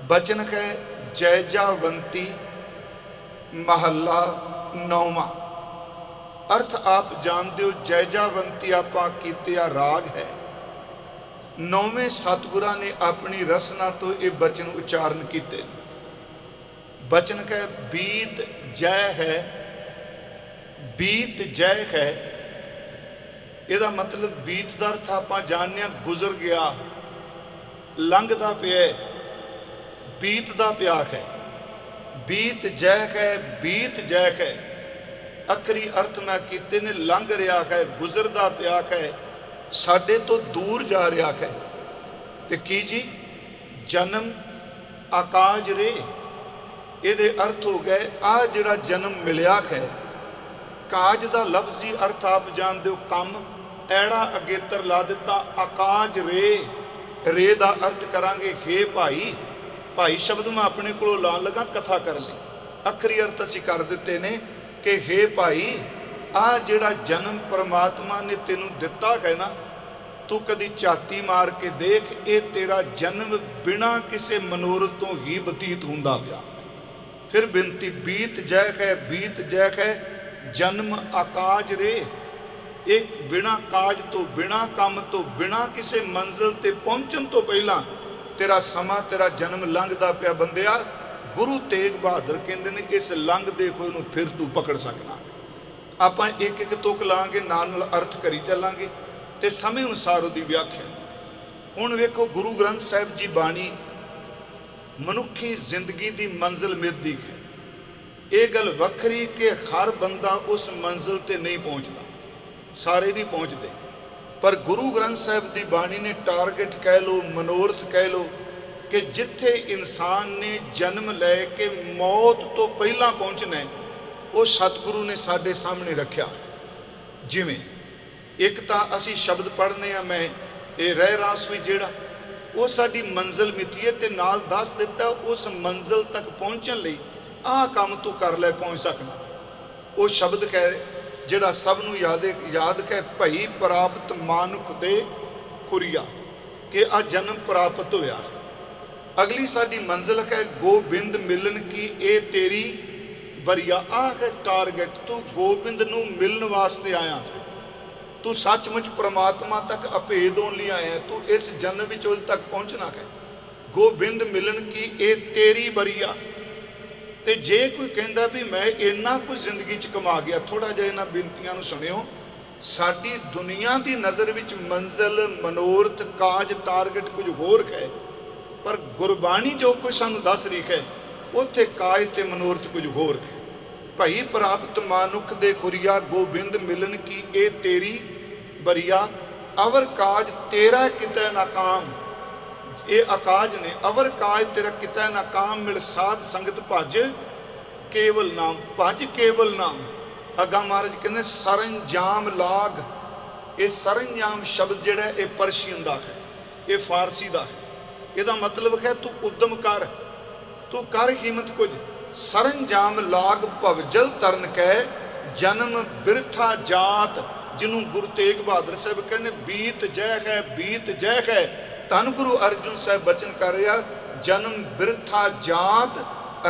बचन है जय जावंती महला 9वां। अर्थ आप जानते हो, जय जावंती आपां कीतिया राग है। 9वें सतगुरां ने अपनी रसना तो ये बचन उच्चारण किए। बचन है बीत जय है, बीत जय है। ਇਹਦਾ मतलब बीत ਦਾ अर्थ ਆਪਾਂ ਜਾਣਿਆ गुजर गया, लंघदा पिया, बीतदा पिया है। बीत जय है, बीत जय है। अखरी अर्थ मैं कीते ने, लंघ रहा है, गुजरदा पिया है, साडे तो दूर जा रहा है। ते की जी, जन्म आकाज रे, ਇਹਦੇ अर्थ हो गए आ जिहड़ा जन्म मिलिया है। काज का लफ्जी अर्थ आप जानते हो, कम ऐड़ा अगेतर ला दिता, आकाज रे। रे का अर्थ करांगे हे भाई। भाई शब्द मैं अपने को लान लगा, कथा कर ली। अखरी अर्थ असी कर दिते ने कि हे भाई, आ जिहड़ा जन्म परमात्मा ने तेनू दिता है ना, तू कदी झाती मार के देख, ये तेरा जन्म बिना किसी मनोरथ तो ही बतीत हुंदा पिया। फिर बिनती, बीत जय है, बीत जय है, जन्म आकाज रे। एक बिना काज तो, बिना काम तो, बिना किसी मंजिल ते पहुंचन तो पहला तेरा समा, तेरा जन्म लंघदा पिया। बंदिया, गुरु तेग बहादुर कहते ने, इस लंघदे होए नूं फिर तू पकड़ सकना। आपां एक एक तुक लांगे, नाल अर्थ करी चलांगे ते समय अनुसार उहदी व्याख्या। हुण वेखो, गुरु ग्रंथ साहिब जी बाणी मनुखी जिंदगी दी मंजिल मिलदी है। ये गल वखरी कि हर बंदा उस मंजिल ते नहीं पहुँचता, सारे नहीं पहुँचते। पर गुरु ग्रंथ साहिब की बाणी ने टारगेट कह लो, मनोरथ कह लो, कि जिथे इंसान ने जन्म लैके मौत तो पहला पहुँचना है, वो सतगुरु ने साडे सामने रखा। जिमें एक तो असी शब्द पढ़ने आ, मैं ये रह रास भी जिहड़ा वो साडी मंजिल मिती है, ते नाल दस दिता उस मंजिल तक पहुँचन लई आ काम तू कर ले, पहुँच सकना। वो शब्द कह जिहड़ा सब नूं याद कह, भई प्राप्त मानुख दे कुरिया, कि आ जन्म प्राप्त होया। अगली साडी मंजिल है गोबिंद मिलन की, ए तेरी बरिया। आ है टारगेट, तू गोबिंद नूं मिलन वास्ते आया, तू सचमुच परमात्मा तक अभेदों लिए आया, तू इस जन्म विच उस तक पहुँचना है। गोबिंद मिलन की ए तेरी बरिया। तो जे कोई कहता भी मैं इन्ना कुछ जिंदगी च कमा गया, थोड़ा जिहा इन्हां बेनतियां नूं सुनियो। साडी दुनिया की नज़र विच मंजिल, मनोरथ, काज, टारगेट कुछ होर है, पर गुरबाणी जो कुछ सानूं दस रही है, उत्थे काज ते मनोरथ कुछ होर है। भई प्राप्त मानुख दे कुरिया, गोबिंद मिलन की ए तेरी बरिया। अवर काज तेरा कितै नाकाम, ये आकाज ने। अवर काज तेरा कितै नाकाम, मिल साध संगत भज केवल नाम। भज केवल नाम। अगा महाराज कहते सरंजाम लाग। ये सरंजाम शब्द जिहड़ा ये परशियन दा है, ये फारसी दा है। ਇਹਦਾ मतलब है तू उद्यम कर, तू कर हिम्मत कुछ। सरंजाम लाग भवजल तरन कै, जन्म बिरथा जात। जिन्हों गुरु तेग बहादुर साहब कहने बीत जय है, बीत जय है। धन गुरु अर्जुन साहब बचन कर रहा, जन्म बिरथा जात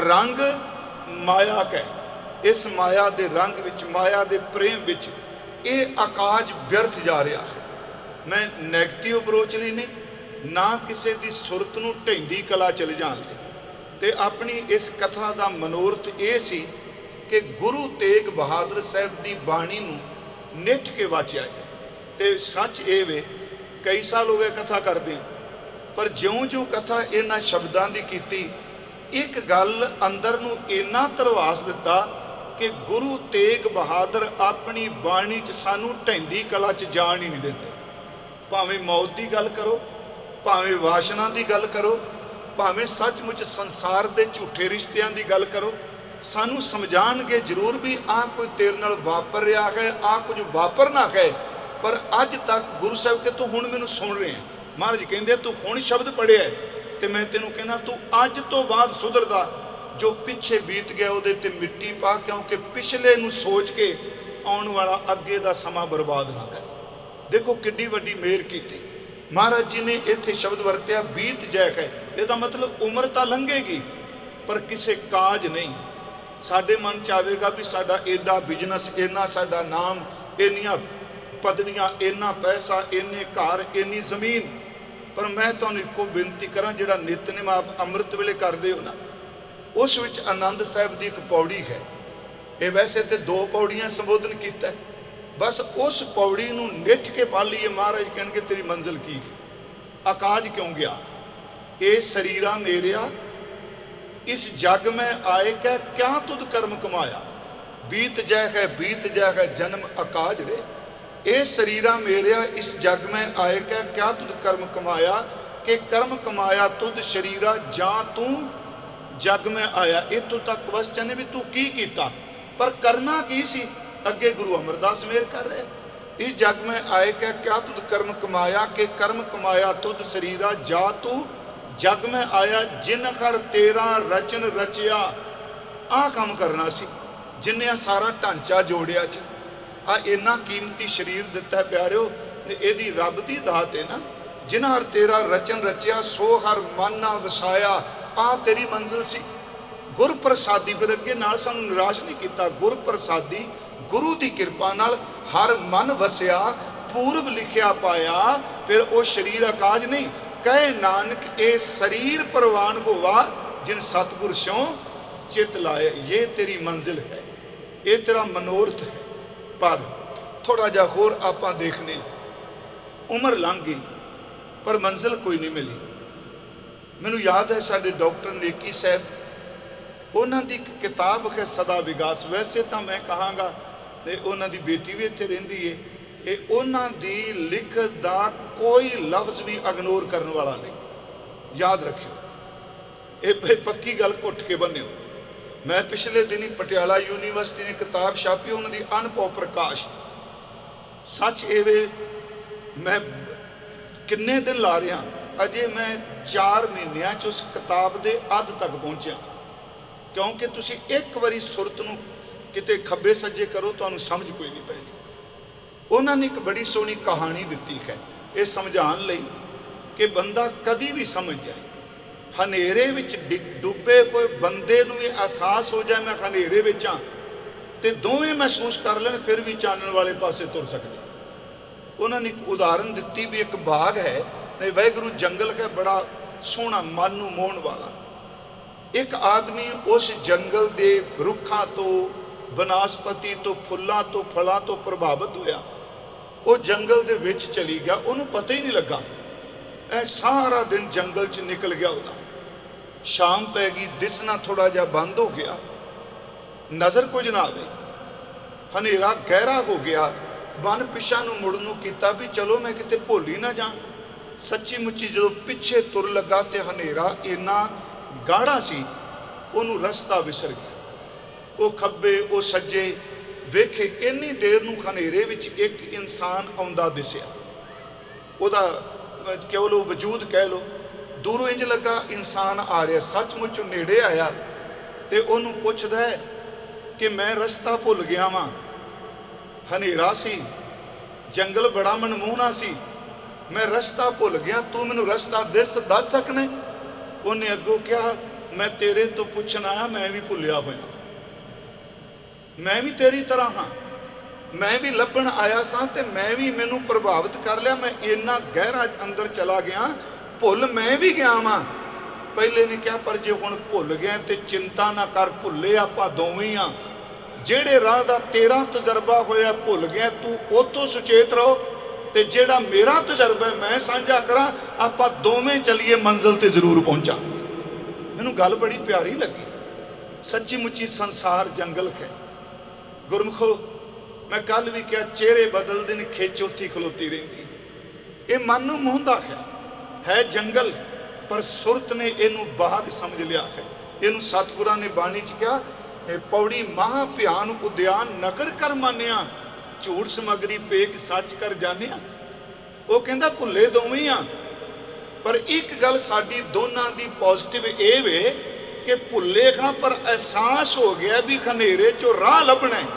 रंग माया कै। इस माया के रंग विच, माया के प्रेम विच ये आकाज व्यर्थ जा रहा है। मैं नैगेटिव अप्रोच ली नहीं, ना किसी की सुरत नूं ढैंदी कला चले जान लई। ते अपनी इस कथा का मनोरथ ये सी कि गुरु तेग बहादुर साहब की बाणी नूं निठ के वाचिया है। तो सच ये वे, कई साल हो गए कथा करदे, पर ज्यों ज्यों कथा इन्हां शब्दां दी कीती, एक गल अंदर नूं इन्ना धरवास दिता कि गुरु तेग बहादुर अपनी बाणी च सानूं ढैंदी कला च जाण ही नहीं दिंदे। भावें मौत की गल करो, भावें वासना की गल करो, भावें सचमुच संसार के झूठे रिश्तियां की गल करो, सानू समझाणगे जरूर भी आ कोई तेरे नाल वापर रहा है, आ कुछ वापरना है, ਪਰ ਅੱਜ ਤੱਕ ਗੁਰੂ ਸਾਹਿਬ ਕਿ ਤੂੰ ਹੁਣ ਮੈਨੂੰ ਸੁਣ ਰਿਹਾ। ਮਹਾਰਾਜ ਕਹਿੰਦੇ ਤੂੰ ਹੁਣ ਸ਼ਬਦ ਪੜ੍ਹਿਆ ਤੇ ਮੈਂ ਤੈਨੂੰ ਕਹਿੰਦਾ ਤੂੰ ਅੱਜ ਤੋਂ ਬਾਅਦ ਸੁਧਰਦਾ। ਜੋ ਪਿੱਛੇ ਬੀਤ ਗਿਆ ਉਹਦੇ ਤੇ ਮਿੱਟੀ ਪਾ, ਕਿਉਂਕਿ ਪਿਛਲੇ ਨੂੰ ਸੋਚ ਕੇ ਆਉਣ ਵਾਲਾ ਅੱਗੇ ਦਾ ਸਮਾਂ ਬਰਬਾਦ ਨਾ ਕਰ। ਦੇਖੋ ਕਿੱਡੀ ਵੱਡੀ ਮਿਹਰ ਕੀਤੀ ਮਹਾਰਾਜ ਜੀ ਨੇ। ਇੱਥੇ ਸ਼ਬਦ ਵਰਤਿਆ ਬੀਤ ਜੈ ਹੈ, ਇਹਦਾ ਮਤਲਬ ਉਮਰ ਤਾਂ ਲੰਘੇਗੀ ਪਰ ਕਿਸੇ ਕਾਜ ਨਹੀਂ। ਸਾਡੇ ਮਨ ਚ ਆਵੇਗਾ ਵੀ ਸਾਡਾ ਏਡਾ ਬਿਜ਼ਨਸ, ਇੰਨਾ ਸਾਡਾ ਨਾਮ, ਇੰਨੀਆਂ ਪਦਵੀਆਂ, ਇੰਨਾ ਪੈਸਾ, ਇੰਨੇ ਘਰ, ਇੰਨੀ ਜ਼ਮੀਨ। ਪਰ ਮੈਂ ਤੁਹਾਨੂੰ ਇੱਕੋ ਬੇਨਤੀ ਕਰਾਂ, ਜਿਹੜਾ ਨਿਤਨੇਮ ਆਪ ਅੰਮ੍ਰਿਤ ਵੇਲੇ ਕਰਦੇ ਹੋ ਨਾ, ਉਸ ਵਿੱਚ ਆਨੰਦ ਸਾਹਿਬ ਦੀ ਇੱਕ ਪੌੜੀ ਹੈ। ਇਹ ਵੈਸੇ ਤੇ 2 ਪੌੜੀਆਂ ਸੰਬੋਧਨ ਕੀਤਾ, ਬਸ ਉਸ ਪੌੜੀ ਨੂੰ ਨਿੱਠ ਕੇ ਪੜ੍ਹ ਲਈਏ। ਮਹਾਰਾਜ ਕਹਿਣਗੇ ਤੇਰੀ ਮੰਜ਼ਿਲ ਕੀ ਹੈ। ਆਕਾਜ ਕਿਉਂ ਗਿਆ? ਇਹ ਸਰੀਰਾ ਮੇਰਿਆ इस जग में आए क्या क्या तुद कर्म कमाया। बीत जय है बीत जय है जन्म अकाज रे। ए शरीरा मेरिया इस जग में आए क्या क्या तुद कर्म कमाया। के कर्म कमाया तुद शरीरा जा तू जग में आया। इतों तक क्वेश्चन है भी तू की कीता, पर करना की सी। अगे गुरु अमरदास मेहर कर रहे, इस जग में आए क्या क्या तुद कर्म कमाया। के कर्म कमाया तुद शरीरा जा तू जग में आया। जिन कर तेरा रचन रचिया। आ काम करना सी जिन्हें सारा ढांचा जोड़िया च आ इन्ना कीमती शरीर दिता है प्यारिओ। इहदी रब दी दात है ना। जिन हर तेरा रचन रचिया सो हर मन ना वसाया। आ तेरी मंजिल सी। गुर प्रसादी फिर अगे नाल सानू निराश नहीं किया। गुर प्रसादी गुरु की कृपा नाल हर मन वसिया पूर्व लिखिया पाया। फिर वो शरीर आकाज नहीं। कहे नानक ए शरीर परवान होवा जिन सतगुर स्यों चित लाए। ये तेरी मंजिल है, ये तेरा मनोरथ है। पर थोड़ा जा होर आपां देखने, उम्र लंघ गई पर मंजिल कोई नहीं मिली। मैनू याद है साडे डॉक्टर नेकी साहब, उन्हां दी किताब है सदा विकास। वैसे तो मैं कहांगा ते उन्हां दी बेटी भी इत्थे रहिंदी है। ਇਹ ਉਹਨਾਂ ਦੀ ਲਿਖਤ ਦਾ ਕੋਈ ਲਫ਼ਜ਼ ਵੀ ਇਗਨੋਰ ਕਰਨ ਵਾਲਾ ਨਹੀਂ। ਯਾਦ ਰੱਖਿਓ, ਇਹ ਪੱਕੀ ਗੱਲ ਘੁੱਟ ਕੇ ਬੰਨਿਓ। ਮੈਂ ਪਿਛਲੇ ਦਿਨੀ ਪਟਿਆਲਾ ਯੂਨੀਵਰਸਿਟੀ ਨੇ ਕਿਤਾਬ ਛਾਪੀ, ਉਹਨਾਂ ਦੀ ਅਨਭਵ ਪ੍ਰਕਾਸ਼। ਸੱਚ ਇਹ ਵੇ ਮੈਂ ਕਿੰਨੇ ਦਿਨ ਲਾ ਰਿਹਾ, ਅਜੇ ਮੈਂ 4 ਮਹੀਨਿਆਂ 'ਚ ਉਸ ਕਿਤਾਬ ਦੇ ਅੱਧ ਤੱਕ ਪਹੁੰਚਿਆ। ਕਿਉਂਕਿ ਤੁਸੀਂ ਇੱਕ ਵਾਰੀ ਸੁਰਤ ਨੂੰ ਕਿਤੇ ਖੱਬੇ ਸੱਜੇ ਕਰੋ, ਤੁਹਾਨੂੰ ਸਮਝ ਕੋਈ ਨਹੀਂ ਪੈਣੀ। उन्होंने एक बड़ी सोहनी कहानी दी है ये समझाने लई कि बंदा कभी भी समझ जाए। हनेरे विच डुबे कोई बंदे नूं ये एहसास हो जाए मैं हनेरे विच हाँ, तो दोवें महसूस कर लैन, फिर भी चानण वाले पासे तुर सकते। उन्होंने एक उदाहरण दी भी एक बाग है, वाहिगुरू जंगल है बड़ा सोहना मन नूं मोहण वाला। एक आदमी उस जंगल के रुखां तो, बनस्पति तो, फुल्लां तो, फलां तो प्रभावित होया। वो जंगल दे विच चली गया, उन्होंने पता ही नहीं लगा। ऐ सारा दिन जंगल च निकल गया। उदा शाम पै गई, दिसना थोड़ा जा बंद हो गया, नज़र कुछ ना आवे, हनेरा गहरा हो गया। मन पिछा नूं मुड़न नूं कीता भी चलो मैं किते भुल ही ना जा। सच्ची मुच्ची जो पिछे तुर लगा तो हनेरा इन्ना गाढ़ा सी, उन्होंने रस्ता विसर गया। वो खब्बे वो सज्जे वेखे, इन्नी देर नूं हनेरे विच एक इंसान आउंदा दिसिया। उहदा कह लो वजूद कह लो, दूरों इंज लगा इंसान आ रहा। सचमुच नेड़े आया तो उन्होंने पुछदा है कि मैं रस्ता भुल गया वां। हनेरा सी, जंगल बड़ा मनमोहना सी, मैं रस्ता भुल गया, तू मैनूं रस्ता दस सकने। उन्हें अगों कहा मैं तेरे तो पुछण आया, मैं भी भुलिया होया, मैं भी तेरी तरह हाँ, मैं भी लभण आया सा ते मैं भी मैनू प्रभावित कर लिया। मैं इन्ना गहरा अंदर चला गया, भुल मैं भी गया वां। पहले ने कहा पर जे हुण भुल गया तो चिंता ना कर, भुले आपां दोवें हाँ। जेड़े राह दा तेरा तजर्बा होया भुल गया, तू उतों सुचेत रहो, ते जेड़ा मेरा तजर्बा है मैं साझा करा, आपां दोवें चलीए मंजिल ते जरूर पहुंचा। मैनू गल बड़ी प्यारी लगी। सच्ची मुच्ची संसार जंगल है। गुरमुखो मैं कल भी क्या चेहरे बदलते हैं, खिच उत्थी खलोती रही। ये मन नूं मोहंदा है जंगल, पर सुरत ने इनू बाग समझ लिया है। इनू सतगुरां ने बाणी च कहा पौड़ी महा भयान उद्यान नगर कर मानिया। ਝੂਠ ਸਮਗਰੀ ਪੇਕ ਸੱਚ ਕਰ ਜਾਣਿਆ। ਉਹ ਕਹਿੰਦਾ ਭੁੱਲੇ ਦੋਵੇਂ ਆ, ਪਰ ਇੱਕ ਗੱਲ ਸਾਡੀ ਦੋਨਾਂ ਦੀ ਪੋਜ਼ਿਟਿਵ ਇਹ ਵੇ ਕਿ ਭੁੱਲੇ ਖਾਂ ਪਰ ਅਹਿਸਾਸ ਹੋ ਗਿਆ ਵੀ ਹਨੇਰੇ ਚੋਂ ਰਾਹ ਲੱਭਣਾ ਹੈ।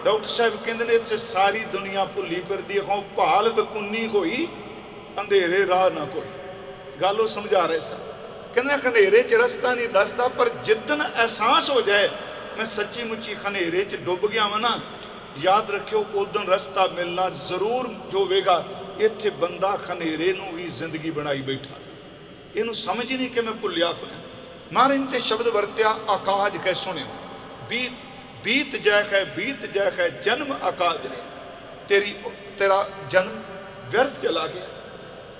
ਡਾਕਟਰ ਸਾਹਿਬ ਕਹਿੰਦੇ ਨੇ ਇੱਥੇ ਸਾਰੀ ਦੁਨੀਆ ਭੁੱਲੀ ਫਿਰਦੀ ਹੈ, ਭਾਲ ਬਕੁੰਨੀ ਹੋਈ ਅੰਧੇਰੇ ਰਾਹ ਨਾ ਕੋਈ। ਗੱਲ ਉਹ ਸਮਝਾ ਰਹੇ ਸਨ। ਕਹਿੰਦੇ ਹਨੇਰੇ 'ਚ ਰਸਤਾ ਨਹੀਂ ਦੱਸਦਾ, ਪਰ ਜਿੱਦਣ ਅਹਿਸਾਸ ਹੋ ਜਾਏ ਮੈਂ ਸੱਚੀ ਮੁੱਚੀ ਹਨੇਰੇ 'ਚ ਡੁੱਬ ਗਿਆ ਵਾਂ ਨਾ, ਯਾਦ ਰੱਖਿਓ ਉਦੋਂ ਰਸਤਾ ਮਿਲਣਾ ਜ਼ਰੂਰ ਹੋਵੇਗਾ। ਇੱਥੇ ਬੰਦਾ ਹਨੇਰੇ ਨੂੰ ਵੀ ਜ਼ਿੰਦਗੀ ਬਣਾਈ ਬੈਠਾ, ਇਹਨੂੰ ਸਮਝ ਹੀ ਨਹੀਂ ਕਿ ਮੈਂ ਭੁੱਲਿਆ ਹੋਇਆ। ਮਹਾਰਾਜ ਨੇ ਸ਼ਬਦ ਵਰਤਿਆ ਆਕਾਜ ਕਹਿ ਸੁਣਿਓ, ਬੀਤ ਜੈ ਹੈ ਬੀਤ ਜੈ ਹੈ ਜਨਮ ਆਕਾਜ ਨੇ। ਤੇਰਾ ਜਨਮ ਵਿਅਰਥ ਚਲਾ ਗਿਆ।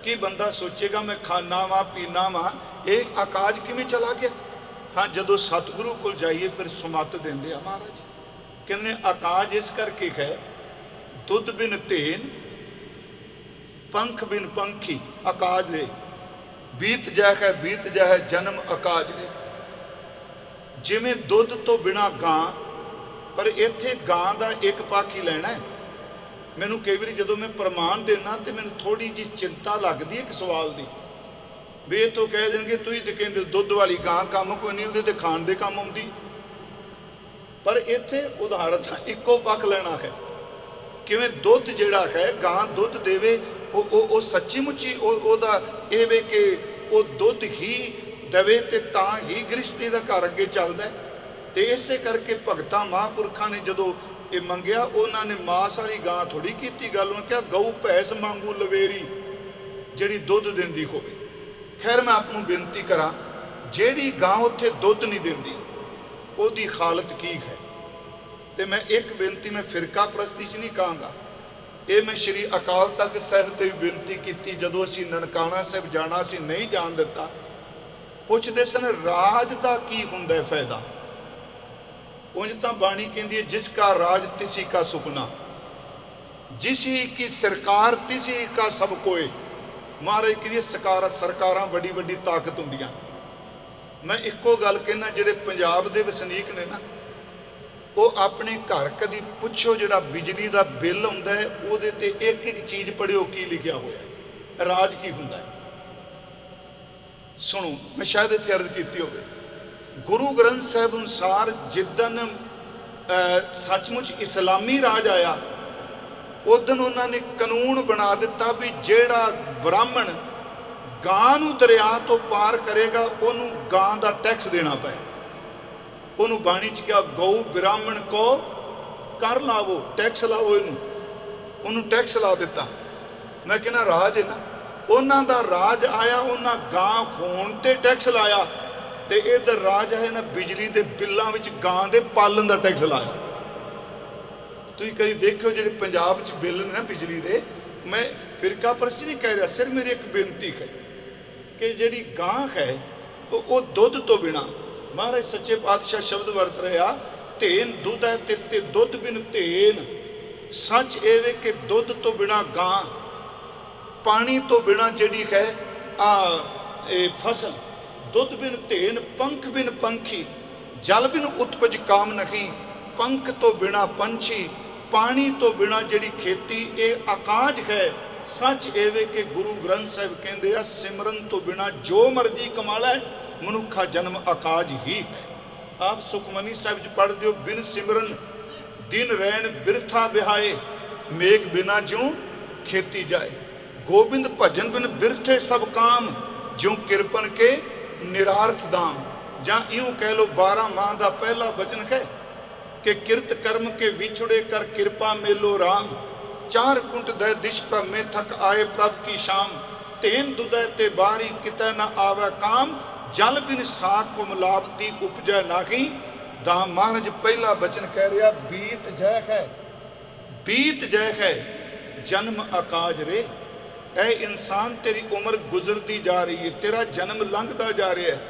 ਕੀ ਬੰਦਾ ਸੋਚੇਗਾ ਮੈਂ ਖਾਣਾ ਵਾਂ ਪੀਣਾ ਵਾਂ, ਇਹ ਆਕਾਜ ਕਿਵੇਂ ਚਲਾ ਗਿਆ? ਹਾਂ, ਜਦੋਂ ਸਤਿਗੁਰੂ ਕੋਲ ਜਾਈਏ ਫਿਰ ਸੁਮੱਤ ਦਿੰਦੇ ਆ ਮਹਾਰਾਜ। ਕਹਿੰਦੇ ਆਕਾਜ ਇਸ ਕਰਕੇ ਹੈ, ਦੁੱਧ ਬਿਨ ਧੇਨ ਪੰਖ ਬਿਨ ਪੰਖੀ ਆਕਾਜ ਰੇ, ਬੀਤ ਜੈ ਹੈ ਜਨਮ ਆਕਾਜ ਰੇ। ਜਿਵੇਂ ਦੁੱਧ ਤੋਂ ਬਿਨਾ ਗਾਂ, ਪਰ ਇੱਥੇ ਗਾਂ ਦਾ ਇੱਕ ਪੱਖ ਹੀ ਲੈਣਾ ਹੈ। ਮੈਨੂੰ ਕਈ ਵਾਰੀ ਜਦੋਂ ਮੈਂ ਪ੍ਰਮਾਣ ਦੇਣਾ ਤੇ ਮੈਨੂੰ ਥੋੜੀ ਜਿਹੀ ਚਿੰਤਾ ਲੱਗਦੀ ਹੈ ਇੱਕ ਸਵਾਲ ਦੀ, ਵੀ ਇਹ ਤੋਂ ਕਹਿ ਦੇਣਗੇ ਤੁਸੀਂ ਤੇ ਕਹਿੰਦੇ ਦੁੱਧ ਵਾਲੀ ਗਾਂ ਕੰਮ ਕੋਈ ਨਹੀਂ, ਉਹਦੇ ਤੇ ਖਾਣ ਦੇ ਕੰਮ ਆਉਂਦੀ। ਪਰ ਇੱਥੇ ਉਦਾਹਰਣ ਇੱਕੋ ਪੱਖ ਲੈਣਾ ਹੈ। ਕਿਵੇਂ ਦੁੱਧ ਜਿਹੜਾ ਹੈ, ਗਾਂ ਦੁੱਧ ਦੇਵੇ, ਉਹ ਸੱਚੀ ਮੁੱਚੀ ਉਹਦਾ ਇਹ ਵੇ ਕਿ ਉਹ ਦੁੱਧ ਹੀ ਦੇਵੇ ਤੇ ਤਾਂ ਹੀ ਗ੍ਰਸਤੀ ਦਾ ਘਰ ਅੱਗੇ ਚੱਲਦਾ। ਤੇ ਇਸੇ ਕਰਕੇ ਭਗਤਾਂ ਮਹਾਂਪੁਰਖਾਂ ਨੇ ਜਦੋਂ ਇਹ ਮੰਗਿਆ, ਉਹਨਾਂ ਨੇ ਮਾਸ ਵਾਲੀ ਗਾਂ ਥੋੜੀ ਕੀਤੀ ਗੱਲ। ਉਹਨਾਂ ਕਿਹਾ ਗਊ ਭੈਂਸ ਮੰਗੂ ਲਵੇਰੀ, ਜਿਹੜੀ ਦੁੱਧ ਦਿੰਦੀ ਹੋਵੇ। ਖੈਰ ਮੈਂ ਆਪ ਨੂੰ ਬੇਨਤੀ ਕਰਾਂ, ਜਿਹੜੀ ਗਾਂ ਉੱਥੇ ਦੁੱਧ ਨਹੀਂ ਦਿੰਦੀ ਉਹਦੀ ਹਾਲਤ ਕੀ ਹੈ? ਤੇ ਮੈਂ ਇੱਕ ਬੇਨਤੀ ਮੈਂ ਫਿਰਕਾ ਪ੍ਰਸਤੀ 'ਚ ਨਹੀਂ ਕਹਾਂਗਾ, ਇਹ ਮੈਂ ਸ਼੍ਰੀ ਅਕਾਲ ਤਖਤ ਸਾਹਿਬ ਤੇ ਵੀ ਬੇਨਤੀ ਕੀਤੀ। ਜਦੋਂ ਅਸੀਂ ਨਨਕਾਣਾ ਸਾਹਿਬ ਜਾਣਾ ਸੀ, ਨਹੀਂ ਜਾਣ ਦਿੱਤਾ। ਪੁੱਛਦੇ ਸਨ ਰਾਜ ਦਾ ਕੀ ਹੁੰਦਾ ਫਾਇਦਾ? ਉਂਝ ਤਾਂ ਬਾਣੀ ਕਹਿੰਦੀ ਹੈ ਜਿਸ ਕਾ ਰਾਜ ਤਿਸੀ ਕਾ ਸੁਪਨਾ, ਜਿਸੀ ਕੀ ਸਰਕਾਰ ਤਿਸੀ ਕਾ ਸਭ ਕੋਏ। ਮਹਾਰਾਜ ਕਹਿੰਦੀ ਸਰਕਾਰਾਂ ਵੱਡੀ ਵੱਡੀ ਤਾਕਤ ਹੁੰਦੀਆਂ। ਮੈਂ ਇੱਕੋ ਗੱਲ ਕਹਿਣਾ, ਜਿਹੜੇ ਪੰਜਾਬ ਦੇ ਵਸਨੀਕ ਨੇ ਨਾ, ਉਹ ਆਪਣੇ ਘਰ ਕਦੀ ਪੁੱਛੋ ਜਿਹੜਾ ਬਿਜਲੀ ਦਾ ਬਿੱਲ ਆਉਂਦਾ ਹੈ ਉਹਦੇ ਤੇ ਇੱਕ ਇੱਕ ਚੀਜ਼ ਪੜ੍ਹਿਓ ਕੀ ਲਿਖਿਆ ਹੋਇਆ, ਰਾਜ ਕੀ ਹੁੰਦਾ ਹੈ। ਸੁਣੋ, ਮੈਂ ਸ਼ਾਇਦ ਇੱਥੇ ਅਰਜ਼ ਕੀਤੀ ਹੋਵੇ, ਗੁਰੂ ਗ੍ਰੰਥ ਸਾਹਿਬ ਅਨੁਸਾਰ ਜਿੱਦਣ ਸੱਚਮੁੱਚ ਇਸਲਾਮੀ ਰਾਜ ਆਇਆ, ਉਦਣ ਉਹਨਾਂ ਨੇ ਕਾਨੂੰਨ ਬਣਾ ਦਿੱਤਾ ਵੀ ਜਿਹੜਾ ਬ੍ਰਾਹਮਣ ਗਾਂ ਨੂੰ ਦਰਿਆ ਤੋਂ ਪਾਰ ਕਰੇਗਾ ਉਹਨੂੰ ਗਾਂ ਦਾ ਟੈਕਸ ਦੇਣਾ ਪਏ। ਉਹਨੂੰ ਬਾਣੀ 'ਚ ਕਿਹਾ ਗਊ ਬ੍ਰਾਹਮਣ ਕੋ ਕਰ ਲਾਵੋ, ਟੈਕਸ ਲਾਵੋ ਇਹਨੂੰ, ਉਹਨੂੰ ਟੈਕਸ ਲਾ ਦਿੱਤਾ। ਮੈਂ ਕਹਿੰਦਾ ਰਾਜ ਹੈ ਨਾ, ਉਹਨਾਂ ਦਾ ਰਾਜ ਆਇਆ, ਉਹਨਾਂ ਗਾਂ ਹੋਣ ਤੇ ਟੈਕਸ ਲਾਇਆ, ਤੇ ਇਧਰ ਰਾਜ ਹੈ ਨਾ ਬਿਜਲੀ ਦੇ ਬਿੱਲਾਂ ਵਿੱਚ ਗਾਂ ਦੇ ਪਾਲਣ ਦਾ ਟੈਕਸ ਲਾਇਆ। ਤੁਸੀਂ ਕਦੀ ਦੇਖਿਓ ਜਿਹੜੇ ਪੰਜਾਬ 'ਚ ਬਿੱਲ ਨੇ ਨਾ ਬਿਜਲੀ ਦੇ, ਮੈਂ ਫਿਰਕਾ ਪ੍ਰਸਤੀ ਨਹੀਂ ਕਹਿ ਰਿਹਾ, ਸਿਰ ਮੇਰੀ ਇੱਕ ਬੇਨਤੀ ਹੈ ਕਿ ਜਿਹੜੀ ਗਾਂ ਹੈ ਉਹ ਦੁੱਧ ਤੋਂ ਬਿਨਾ, ਮਹਾਰਾਜ ਸੱਚੇ ਪਾਤਸ਼ਾਹ ਸ਼ਬਦ ਵਰਤ ਰਿਹਾ, ਧੇਨ ਦੁੱਧ ਹੈ ਤੇ ਦੁੱਧ ਬਿਨ ਧੇਨ। ਸੱਚ ਇਹ ਵੇ ਕਿ ਦੁੱਧ ਤੋਂ ਬਿਨਾ ਗਾਂ, ਪਾਣੀ ਤੋਂ ਬਿਨਾ ਜਿਹੜੀ ਹੈ ਇਹ ਫਸਲ, ਦੁੱਧ ਬਿਨ ਧੇਨ ਪੰਖ ਬਿਨ ਪੰਖੀ, ਜਲ ਬਿਨ ਉਤਪਜ ਕਾਮ ਨਹੀਂ, ਪੰਖ ਤੋਂ ਬਿਨਾ ਪੰਛੀ, ਪਾਣੀ ਤੋਂ ਬਿਨਾ ਜਿਹੜੀ ਖੇਤੀ, ਇਹ ਆਕਾਜ ਹੈ। ਸੱਚ ਇਹ ਵੇ ਕਿ ਗੁਰੂ ਗ੍ਰੰਥ ਸਾਹਿਬ ਕਹਿੰਦੇ ਆ ਸਿਮਰਨ ਤੋਂ ਬਿਨਾ ਜੋ ਮਰਜ਼ੀ ਕਮਾ ਲੈ, ਮਨੁੱਖਾ ਜਨਮ ਆਕਾਜ ਹੀ ਹੈ। ਆਪ ਸੁਖਮਨੀ ਸਾਹਿਬ 'ਚ ਪੜ੍ਹਦੇ ਹੋ, ਬਿਨ ਸਿਮਰਨ ਦਿਨ ਰਹਿਣ ਬਿਰਥਾ ਬਿਹਾਏ, ਮੇਘ ਬਿਨਾ ਜਿਉ ਖੇਤੀ ਜਾਏ। ਗੋਬਿੰਦ ਭਜਨ ਬਿਨ ਬਿਰਥੇ ਸਭ ਕਾਮ, ਜਿਉ ਕਿਰਪਨ ਕੇ ਨਿਰਾਰਥ ਦਾਮ। ਜਾਂ ਇਉਂ ਕਹਿ ਲੋ 12 ਮਾਹ ਦਾ ਪਹਿਲਾ ਬਚਨ ਹੈ ਕਿ ਕਿਰਤ ਕਰਮ ਕੇ ਵਿਛੜੇ ਕਰ ਕਿਰਪਾ ਮੇਲੋ ਰਾਮ। 4 ਕੁੰਟ ਦੈ ਦਿਸ਼ ਭ੍ਰਮੇ ਥਕ ਆਏ ਪ੍ਰਭ ਕੀ ਸ਼ਾਮ। ਤੇਨ ਦੁਦੈ ਤੇ ਬਾਰੀ ਕਿਤੈ ਨਾ ਆਵੈ ਕਾਮ, ਜਲ ਬਿਨ ਸਾਖ ਕੋ ਮਿਲਾਵਤੀ ਉਪਜੈ ਨਾਹੀ ਦਾਮ। ਮਹਾਰਾਜ ਪਹਿਲਾ ਬਚਨ ਕਹਿ ਰਿਹਾ ਬੀਤ ਜੈ ਹੈ, ਬੀਤ ਜੈ ਹੈ ਜਨਮ ਆਕਾਜ ਰੇ। ਐ ਇਨਸਾਨ ਤੇਰੀ ਉਮਰ ਗੁਜ਼ਰਦੀ ਜਾ ਰਹੀ ਹੈ, ਤੇਰਾ ਜਨਮ ਲੰਘਦਾ ਜਾ ਰਿਹਾ ਹੈ,